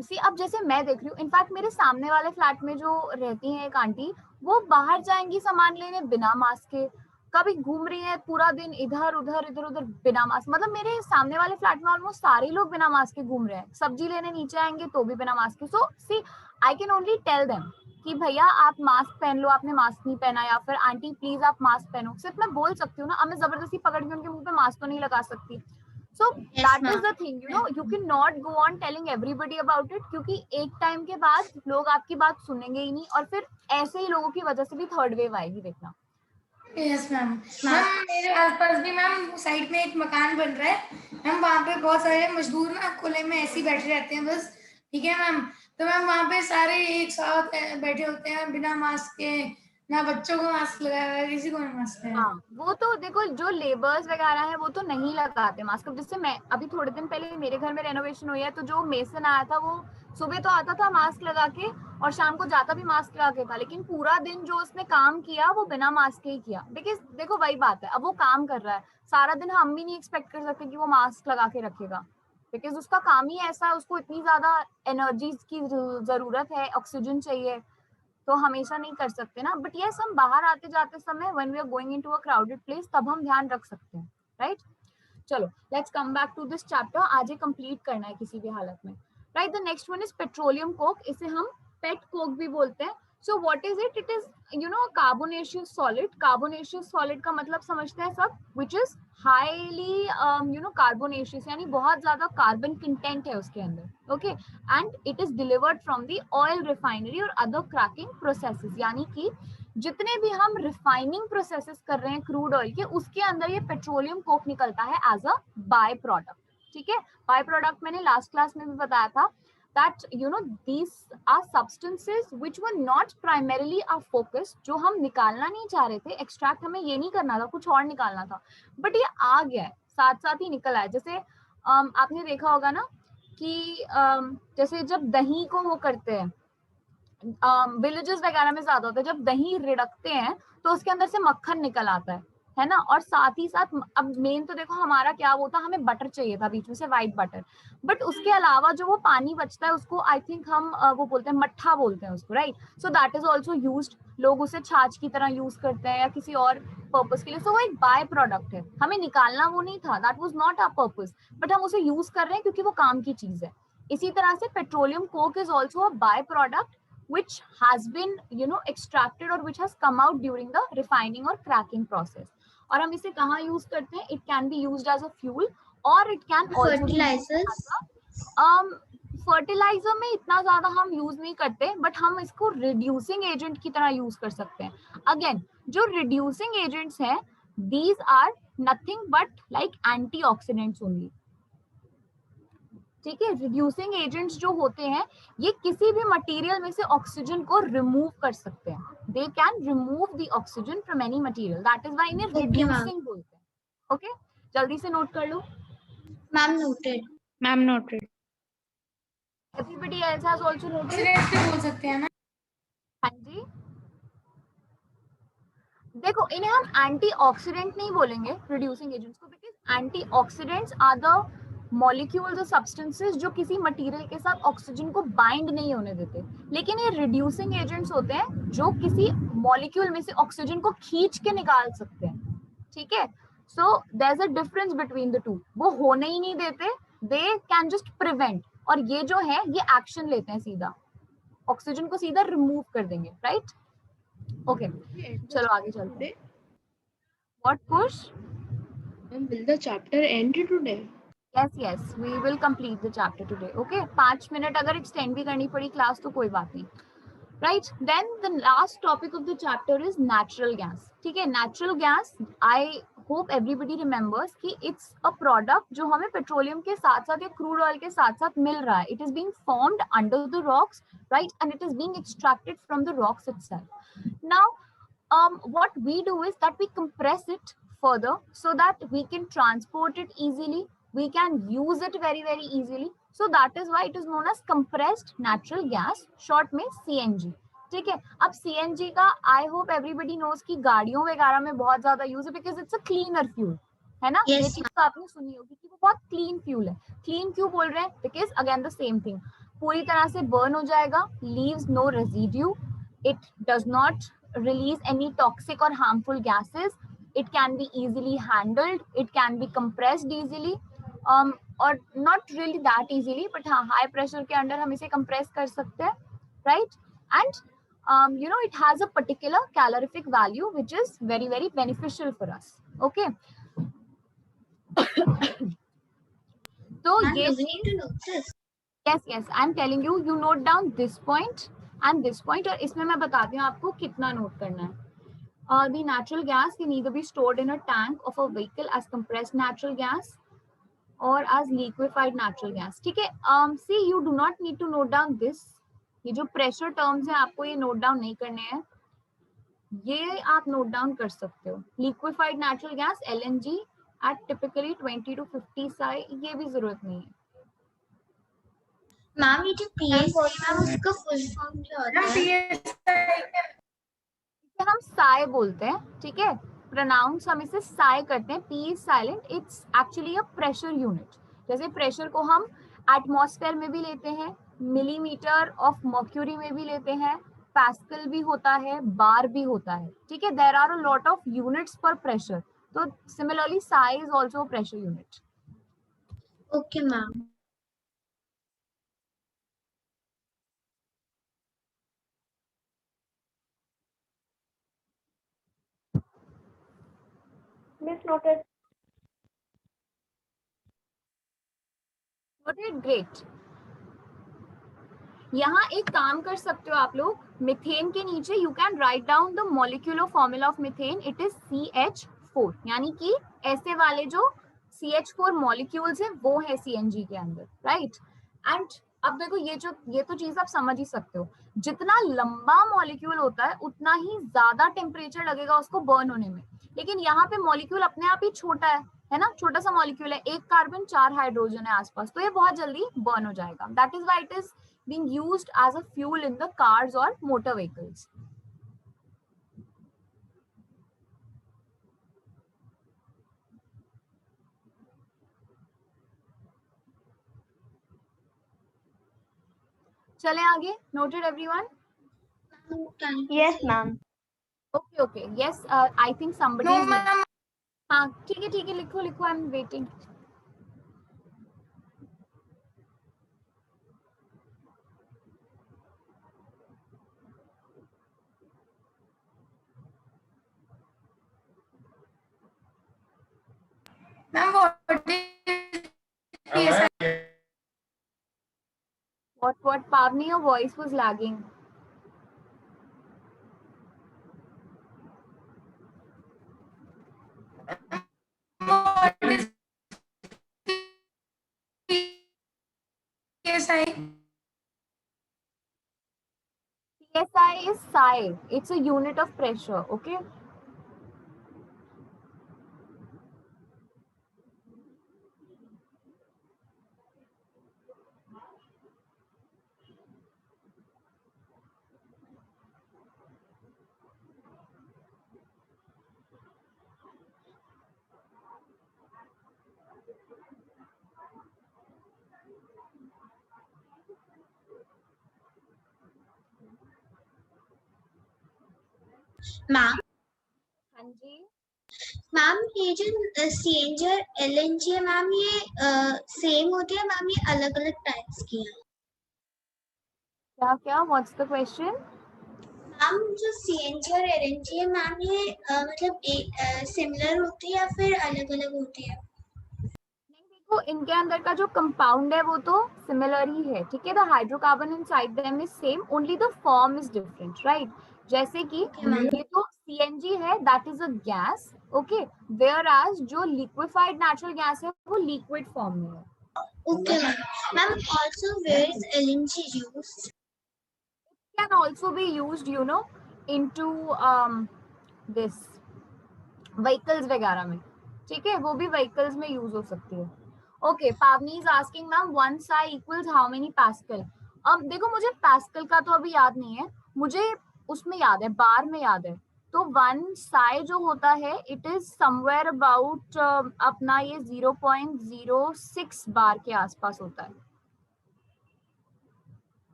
see अब जैसे मैं देख रही हूँ, इनफैक्ट मेरे सामने वाले फ्लैट में जो रहती हैं एक आंटी, वो बाहर जाएंगी सामान लेने बिना मास्क के, कभी घूम रही है पूरा दिन इधर उधर इधर उधर बिना मास्क, मतलब मेरे सामने वाले फ्लैट में ऑलमोस्ट सारे लोग बिना मास्क के घूम रहे हैं, सब्जी लेने नीचे आएंगे तो भी बिना मास्क के। So see I can only tell them कि भैया आप मास्क पहन लो, आपने मास्क नहीं पहना, या फिर आंटी प्लीज आप मास्क पहनो, सिर्फ मैं बोल सकती हूँ ना, अब मैं जबरदस्ती पकड़ के उनके मुंह पे मास्क तो नहीं लगा सकती। सो that is the thing, you can not go on telling everybody about it, क्योंकि एक टाइम के बाद लोग आपकी बात सुनेंगे ही नहीं और फिर ऐसे ही लोगों की वजह से भी थर्ड वेव आएगी, देखना। यस मैम, मैम मेरे आसपास भी मैम साइड में एक मकान बन रहा है मैम, वहाँ पे बहुत सारे मजदूर ना खुले में ऐसे ही बैठे रहते हैं बस, ठीक है मैम, तो मैम वहाँ पे सारे एक साथ बैठे होते हैं बिना मास्क के, ना बच्चों को मास्क लगाया हुआ है, किसी को नहीं मास्क है। हाँ, वो तो देखो जो लेबर्स वगैरह हैं वो तो नहीं लगाते मास्क। अब जैसे मैं अभी थोड़े दिन पहले मेरे घर में रेनोवेशन हुई है, तो जो मेसन आया था वो सुबह तो आता था मास्क लगा के और शाम को जाता भी मास्क लगा के था, लेकिन पूरा दिन जो उसने काम किया वो बिना मास्क के ही किया, बिकॉज देखो वही बात है, अब वो काम कर रहा है सारा दिन, हम भी नहीं एक्सपेक्ट कर सकते कि वो मास्क लगा के रखेगा, बिकॉज उसका काम ही ऐसा है, उसको इतनी ज्यादा एनर्जी की जरूरत है, ऑक्सीजन चाहिए, तो हमेशा नहीं कर सकते ना। बट यस, हम बाहर आते जाते समय when we are going into a crowded place तब हम ध्यान रख सकते हैं, राइट। चलो let's come back to this chapter, आज ये कंप्लीट करना है किसी भी हालत में। Right. The next one is petroleum coke, इसे हम पेट कोक भी बोलते हैं। So what is it? It is carbonaceous solid. Carbonaceous solid का मतलब समझते हैं सब, विच इज हाईली कार्बोनेशियस, यानी बहुत ज्यादा कार्बन कंटेंट है उसके अंदर। Okay, and it is delivered from the oil refinery और अदर क्रैकिंग प्रोसेसेस, यानी कि जितने भी हम रिफाइनिंग प्रोसेसेस कर रहे हैं क्रूड ऑयल के, उसके अंदर ये पेट्रोलियम कोक निकलता है एज अ बाय प्रोडक्ट। ठीक है, बाय प्रोडक्ट मैंने लास्ट क्लास में भी बताया था that these are substances which were not primarily our focus, जो हम निकालना नहीं चाह रहे थे, एक्सट्रैक्ट हमें ये नहीं करना था, कुछ और निकालना था, बट ये आ गया है, साथ साथ ही निकल आया। जैसे आपने देखा होगा ना कि जैसे जब दही को वो करते हैं, विलेजेस वगैरह में ज्यादा होता है, जब दही रिड़कते हैं तो उसके अंदर से मक्खन निकल आता है ना। और साथ ही साथ अब मेन तो देखो हमारा क्या वो था, हमें बटर चाहिए था बीच में से, व्हाइट बटर, बट उसके अलावा जो वो पानी बचता है उसको आई थिंक हम वो बोलते हैं, मट्ठा बोलते हैं उसको, right. So that is also used, लोग उसे छाछ की तरह यूज करते हैं या किसी और पर्पस के लिए। सो वो एक बाय प्रोडक्ट है, हमें निकालना वो नहीं था, that was not our purpose, but हम उसे यूज कर रहे हैं क्योंकि वो काम की चीज है। इसी तरह से petroleum Coke is also a by product which has been extracted or which has come out during the refining or cracking process. और हम इसे कहाँ यूज करते हैं? It can be used as a fuel or it can also be used Fertilizers. as a fertilizer में इतना ज्यादा हम यूज नहीं करते, बट हम इसको रिड्यूसिंग एजेंट की तरह यूज कर सकते हैं। अगेन, जो रिड्यूसिंग एजेंट्स हैं, these are nothing but like antioxidants only. ठीक है, रिड्यूसिंग एजेंट्स जो होते हैं ये किसी भी मटेरियल में से ऑक्सीजन को रिमूव कर सकते हैं। They can remove the oxygen from any material, that is why इन्हें रिड्यूसिंग बोलते हैं। ओके, जल्दी से नोट कर लो। Ma'am noted. Ma'am noted. Everybody else has also noted? Oxidants भी बोल सकते हैं ना? हाँ जी, देखो इन्हें हम एंटीऑक्सीडेंट नहीं बोलेंगे रिड्यूसिंग एजेंट्स को, because antioxidants are the molecules और सब्सटेंसेस जो किसी मटेरियल के साथ ऑक्सीजन को बाइंड नहीं होने देते। लेकिन ये रिड्यूसिंग एजेंट्स होते हैं जो किसी मॉलिक्यूल में से ऑक्सीजन को खींच के निकाल सकते हैं। ठीक है, so there is a difference between the two. वो होने ही नहीं देते, दे कैन जस्ट प्रिवेंट, और ये जो है ये एक्शन लेते हैं, सीधा ऑक्सीजन को सीधा रिमूव कर देंगे, राइट। ओके, चलो आगे चलते हैं। What push? Will the chapter end today? Yes, we will complete the chapter today. Okay, 5 minute अगर extend भी करनी पड़ी क्लास तो कोई बात नहीं, right? Then the last topic of the chapter is natural gas. ठीक है, natural gas, I hope everybody remembers कि it's a product जो हमें पेट्रोलियम के साथ साथ या क्रूड ऑयल के साथ साथ मिल रहा है. It is being formed under the rocks, right? And it is being extracted from the rocks itself. Now, what we do is that we compress it further so that we can transport it easily. We can use it very, very easily. So that is why it is known as compressed natural gas, short में CNG. ठीक है, अब CNG का I hope everybody knows कि गाड़ियों वगैरह में बहुत ज्यादा यूज है, because it's a cleaner fuel, है ना? Yes, ये चीज तो आपने सुनी होगी कि वो बहुत क्लीन फ्यूल है। क्लीन क्यों बोल रहे हैं? Because again the same thing, पूरी तरह से बर्न हो जाएगा, leaves no residue, it does not release any toxic or harmful gases, it can be easily handled, it can be compressed easily, or not really that easily, but हाँ high pressure के under हम इसे compress कर सकते हैं, right? And it has a particular calorific value which is very, very beneficial for us. Okay. तो ये yes, I'm telling you, you note down this point and this point, और इसमें मैं बताती हूँ आपको कितना नोट करना है. The natural gas can either be stored in a tank of a vehicle as compressed natural gas or as liquefied natural gas. ठीक है, see, you do not need to note down this. ये जो pressure terms हैं आपको ये note down नहीं करने हैं, ये आप note down कर सकते हो. Liquefied natural gas LNG at typically 20 to 50 psi, ये भी जरूरत नहीं है. मैम ये जो PSI मैम उसका फुल फॉर्म क्या होता है? इसे हम साई बोलते हैं, ठीक है, प्रोनाउंस हम इसे साई करते हैं, P is silent, it's actually a pressure unit. जैसे प्रेशर को हम एटमॉस्फेयर में भी लेते हैं, मिलीमीटर ऑफ मर्क्यूरी में भी लेते हैं, पास्कल भी होता है, बार भी होता है, ठीक है, there are a lot of units for pressure. तो similarly psi is also a pressure unit. Okay ma'am. Miss noted. Noted, great. यहाँ एक काम कर सकते हो आप लोग, मिथेन के नीचे you can write down the molecular formula of methane, it is CH4, यानी कि ऐसे वाले जो CH4 मॉलिक्यूल्स है वो है CNG के अंदर, राइट। एंड अब देखो ये तो चीज आप समझ ही सकते हो, जितना लंबा मॉलिक्यूल होता है उतना ही ज्यादा टेम्परेचर लगेगा उसको बर्न होने में, लेकिन यहाँ पे मॉलिक्यूल अपने आप ही छोटा है ना, छोटा सा मॉलिक्यूल है, 1 कार्बन 4 हाइड्रोजन है आसपास, तो ये बहुत जल्दी बर्न हो जाएगा। That is why it is being used as a fuel in the cars or motor vehicles. चले आगे, noted everyone? Yes ma'am. Okay, yes, I think somebody No, is ma'am. हाँ ठीक है, लिखो, I am waiting. Ma'am, what is PSI? What, Pavni, your voice was lagging. What is PSI? PSI is psi, it's a unit of pressure, okay? Ma'am हाँ जी, ma'am ये जो CNG और LNG है ma'am, ये सेम होती है ma'am, ये अलग अलग टाइप्स की है? क्या व्हाट्स द क्वेश्चन? मैम जो CNG और LNG है मैम, ये मतलब सिमिलर होती है या फिर अलग अलग होती है? देखो इनके अंदर का जो कंपाउंड है वो तो सिमिलर ही है, ठीक है, the hydrocarbon inside them is same, only the form is different, right. जैसे कि ये जो CNG है that is a gas, okay, whereas जो लिक्विफाइड नेचुरल गैस है वो लिक्विड फॉर्म में है। Okay ma'am. Ma'am also where is LNG used? Can also be used, you know, into this vehicles वगैरह में, ठीक है, वो भी vehicles में यूज हो सकती है। ओके, पावनी is asking ma'am 1 psi equals how many pascal. अब देखो मुझे पास्कल का तो अभी याद नहीं है, मुझे उसमें याद है, बार में याद है। तो 1 psi जो होता है इट इज समवेयर अबाउट अपना ये 0.06 बार के आसपास होता है।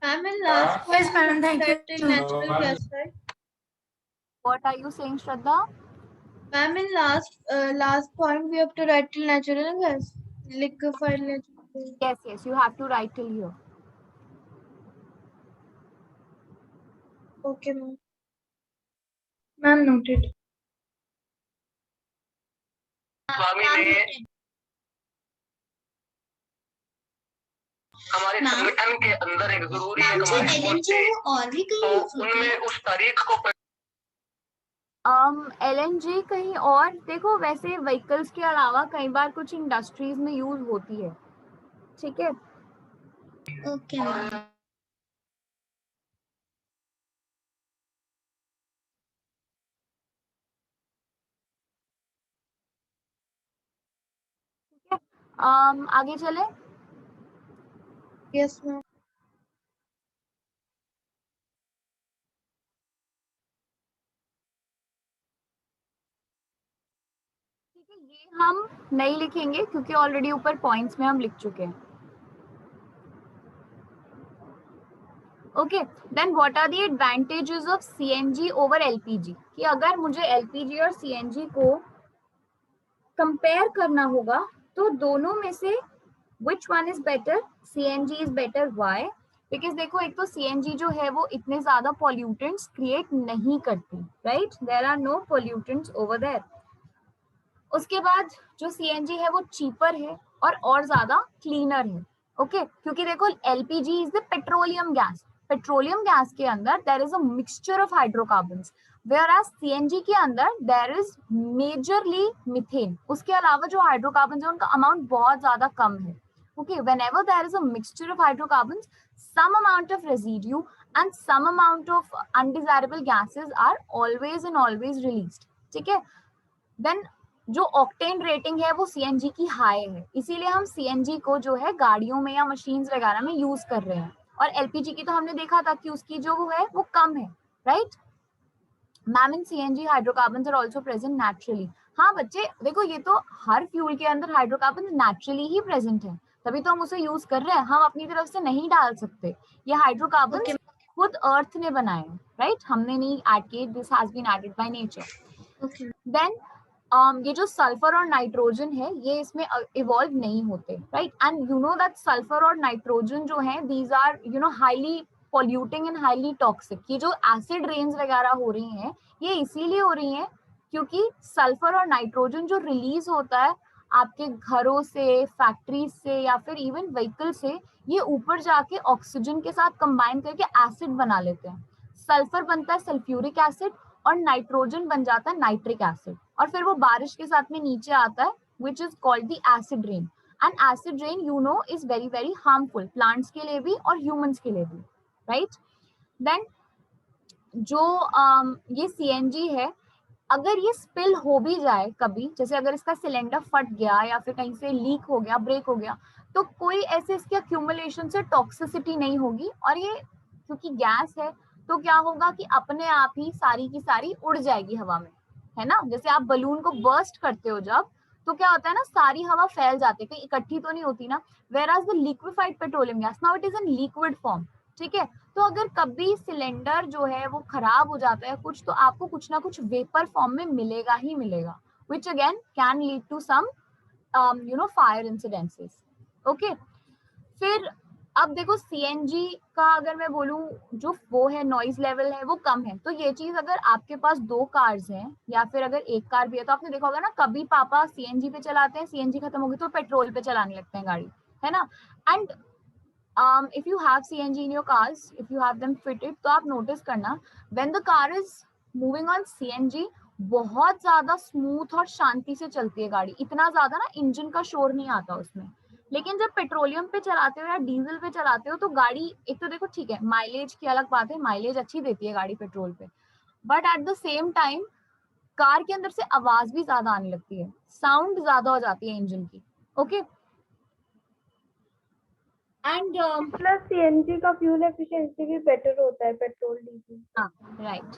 Ma'am, in last Yes, ma'am. Thank that in you. natural gas, right? What are you saying, Shraddha? Ma'am, in last point we have to write till natural gas, liquefied natural gas. Yes, you have to write till here. Okay, ma'am. Ma'am, noted. स्वामी ने हमारे संगठन के अंदर एक जरूरी ma'am जो LNG है वो और भी कहीं यूज होती है? उनमें उस तारीख को LNG कहीं और, देखो वैसे व्हीकल्स के अलावा कई बार कुछ इंडस्ट्रीज में यूज होती है, ठीक है। Okay ma'am. आगे चले। Yes, ma'am. ठीक है, ये हम नहीं लिखेंगे क्योंकि ऑलरेडी ऊपर पॉइंट्स में हम लिख चुके हैं। Okay, then what are the advantages of CNG over LPG, कि अगर मुझे LPG और CNG को कंपेयर करना होगा तो दोनों में से which one is better? CNG is better, why? Because देखो एक तो सीएनजी जो है वो इतने ज्यादा पॉल्यूटेंट्स क्रिएट नहीं करती, right, there are no pollutants over there. उसके बाद जो सीएनजी है वो चीपर है और ज्यादा क्लीनर है, ओके क्योंकि देखो LPG is the petroleum gas, petroleum gas के अंदर there is a mixture of hydrocarbons, whereas CNG के अंदर देयर इज मेजरली मीथेन, उसके अलावा जो हाइड्रोकार्बन है उनका अमाउंट बहुत ज्यादा कम है, okay whenever there is a mixture of hydrocarbons some amount of residue and some amount of undesirable gases are always and always released, ठीक है। देन जो ऑक्टेन रेटिंग है वो सीएनजी की हाई है, इसीलिए हम सीएनजी को जो है गाड़ियों में या मशीन्स वगैरह में यूज कर रहे हैं, और एलपीजी की तो हमने देखा था कि उसकी जो है वो कम है, राइट। Ma'am in CNG hydrocarbons are also present naturally. हाँ बच्चे देखो ये तो हर फ्यूल के अंदर हाइड्रोकार्बन नेचुरली ही प्रेजेंट है, तभी तो हम उसे यूज कर रहे हैं, हम अपनी तरफ से नहीं डाल सकते, ये हाइड्रोकार्बन खुद अर्थ ने बनाए, राइट, हमने नहीं ऐड किए, this has been added by nature. Then ये जो सल्फर और नाइट्रोजन है ये इसमें इवॉल्व नहीं होते, right, and you know that sulphur और नाइट्रोजन जो है these are you know highly polluting and highly toxic. ये जो एसिड रेन्स वगैरह हो रही हैं ये इसीलिए हो रही हैं क्योंकि सल्फर और नाइट्रोजन जो रिलीज होता है आपके घरों से, फैक्ट्री से या फिर इवन व्हीकल से, ये ऊपर जाके ऑक्सीजन के साथ कंबाइन करके एसिड बना लेते हैं। सल्फर बनता है सल्फ्यूरिक एसिड और नाइट्रोजन बन जाता है नाइट्रिक एसिड, और फिर वो बारिश के साथ में नीचे आता है which is called the acid rain, and acid rain you know is very very harmful plants के लिए भी और ह्यूमंस के लिए भी, राइट। देन जो ये सीएनजी है अगर ये स्पिल हो भी जाए कभी, जैसे अगर इसका सिलेंडर फट गया या फिर कहीं से लीक हो गया, ब्रेक हो गया, तो कोई ऐसे इसके अक्यूमुलेशन से टॉक्सिसिटी नहीं होगी, और ये क्योंकि गैस है तो क्या होगा कि अपने आप ही सारी की सारी उड़ जाएगी हवा में, है ना। जैसे आप बलून को बर्स्ट करते हो जब, तो क्या होता है ना, सारी हवा फैल जाती है, कहीं इकट्ठी तो नहीं होती ना, whereas the liquefied petroleum gas now it is in liquid form, ठीक है। तो अगर कभी सिलेंडर जो है वो खराब हो जाता है कुछ, तो आपको कुछ ना कुछ वेपर फॉर्म में मिलेगा ही मिलेगा, which again can lead to some you know fire incidences, okay। फिर अब देखो सीएनजी का अगर मैं बोलूं जो वो है नॉइज लेवल है वो कम है, तो ये चीज अगर आपके पास 2 कार्स हैं या फिर अगर एक कार भी है, तो आपने देखा होगा ना कभी पापा सीएनजी पे चलाते हैं, सीएनजी खत्म होगी तो पेट्रोल पे चलाने लगते हैं गाड़ी, है ना। And if you have CNG in your cars, if you have them fitted, तो आप notice करना when the car is moving on CNG बहुत ज्यादा स्मूथ और शांति से चलती है गाड़ी, इतना ज्यादा ना इंजन का शोर नहीं आता उसमें। लेकिन जब पेट्रोलियम पे चलाते हो या डीजल पे चलाते हो तो गाड़ी एक तो देखो ठीक है माइलेज की अलग बात है, माइलेज अच्छी देती है गाड़ी पेट्रोल पे, but at the same time car के अंदर से आवाज भी ज्यादा आने लगती है, साउंड ज्यादा हो जाती है इंजन की, ओके। एंड प्लस सीएनजी का फ्यूल एफिशिएंसी भी बेटर होता है पेट्रोल डीजल। हाँ राइट,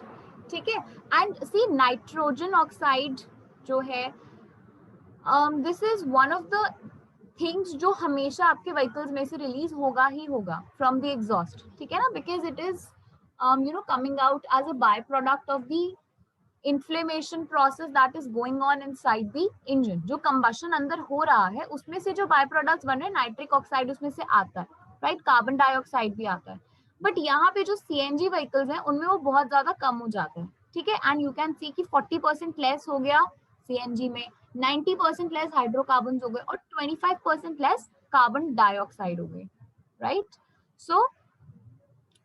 ठीक है। एंड सी नाइट्रोजन ऑक्साइड जो है this is one of the things जो हमेशा आपके व्हीकल्स में से रिलीज होगा ही होगा फ्रॉम द एग्जॉस्ट, ठीक है ना, because it is you know coming out as a by product of the inflammation process that is going on inside the engine, जो combustion अंदर हो रहा है उसमें से जो बाय प्रोडक्ट्स बन रहे हैं नाइट्रिक ऑक्साइड उसमें से आता है, राइट, कार्बन डाइऑक्साइड भी आता है, बट यहाँ पे जो सीएनजी व्हीकल्स हैं उनमें वो बहुत ज्यादा कम हो जाता है, ठीक है। एंड यू कैन सी कि 40% लेस हो गया सीएनजी में, 90% लेस हाइड्रोकार्बन हो गए और 25% लेस कार्बन डाइऑक्साइड हो गए, right. So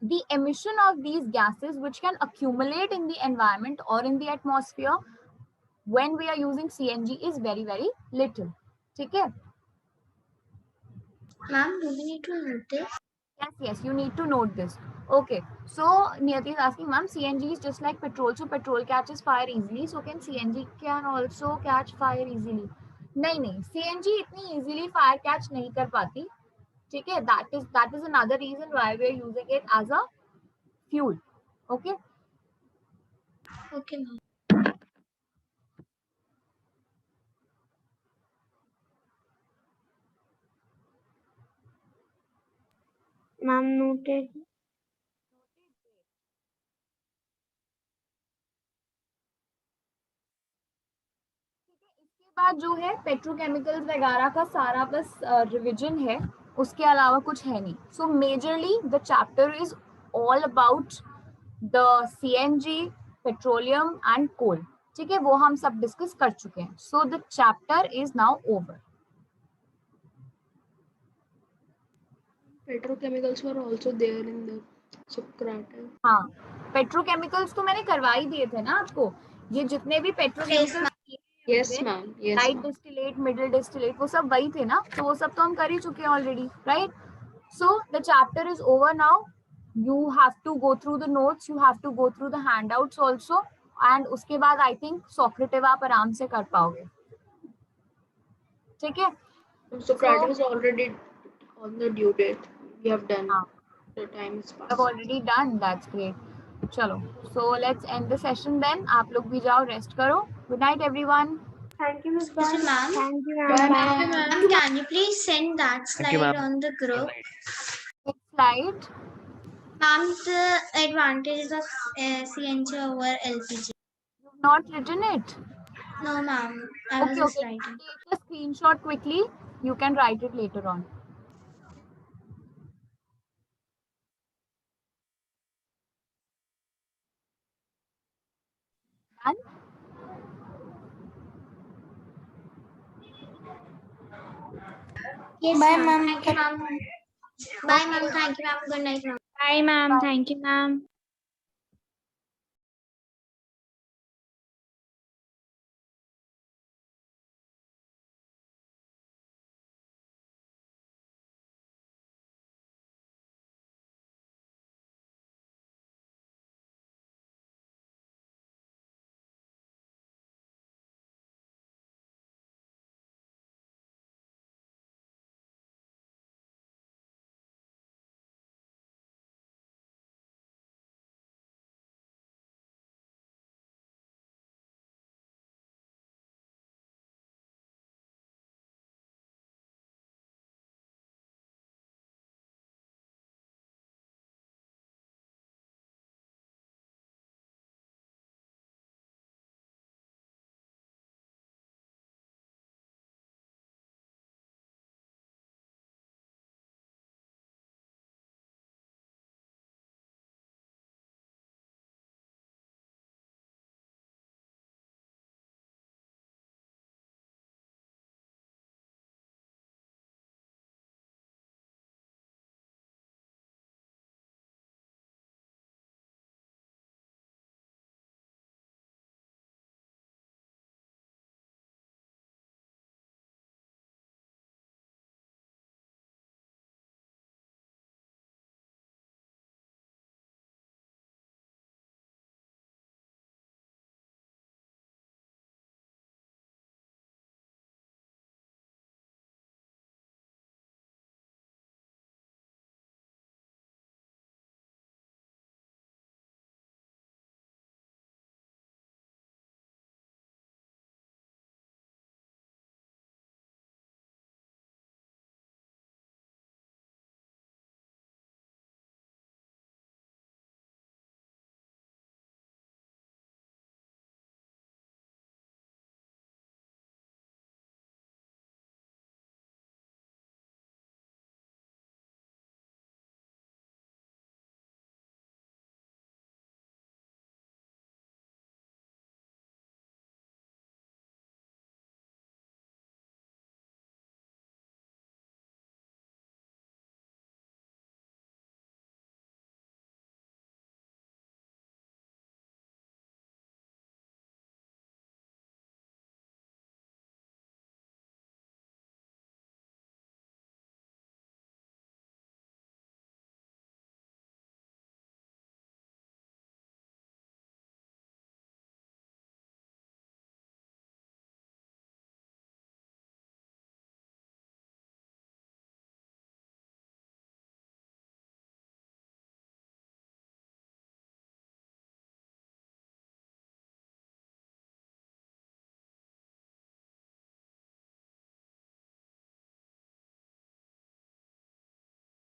the emission of these gases which can accumulate in the environment or in the atmosphere when we are using CNG is very very little, ठीक है। Ma'am, do we need to note this? Yes, you need to note this, okay। So Niyati is asking, ma'am, CNG is just like petrol, so petrol catches fire easily, so can CNG can also catch fire easily? नहीं, CNG इतनी easily fire catch नहीं कर पाती, ठीक है। that is another reason why we are using it as a fuel, okay। Okay, ma'am. Ma'am noted. इसके बाद जो है पेट्रोकेमिकल्स वगैरह का सारा बस रिवीजन है, उसके अलावा कुछ है नहीं. So majorly the chapter is all about the CNG, petroleum and coal. ठीक है, वो हम सब डिस्कस कर चुके हैं. So the chapter is now over. Petrochemicals were also there in the Socrates. हाँ, पेट्रोकेमिकल्स तो मैंने करवा ही दिए थे ना आपको. ये जितने भी petrochemicals Yes, ma'am. Yes, light ma'am. Distillate, middle distillate, वो सब वही थे ना. तो वो सब तो हम कर ही चुके हैं already, right? So the chapter is over now. You have to go through the notes, you have to go through the handouts also, and उसके बाद आई थिंक सॉक्रेटिव आप आराम से कर पाओगे. ठीक है. Socrates was already on the due date. We have done. हाँ, The time is I've passed. already done. That's great. चलो, so let's end the session then. आप लोग भी जाओ, रेस्ट करो. Good night everyone. Thank you, Miss Excuse me, Bhan. ma'am. Thank you Bye, ma'am. ma'am. Ma'am, can you please send that Thank you, slide ma'am. on the group? Next slide. Ma'am, the advantages of CNG over LPG. You've not written it. No, ma'am. I was Okay, just okay. writing. Take a screenshot quickly. You can write it later on. Done? Yes, Bye, ma'am. ma'am. Thank you, ma'am. Bye, ma'am. Thank you, ma'am. Good night, ma'am. Bye ma'am. Thank you ma'am.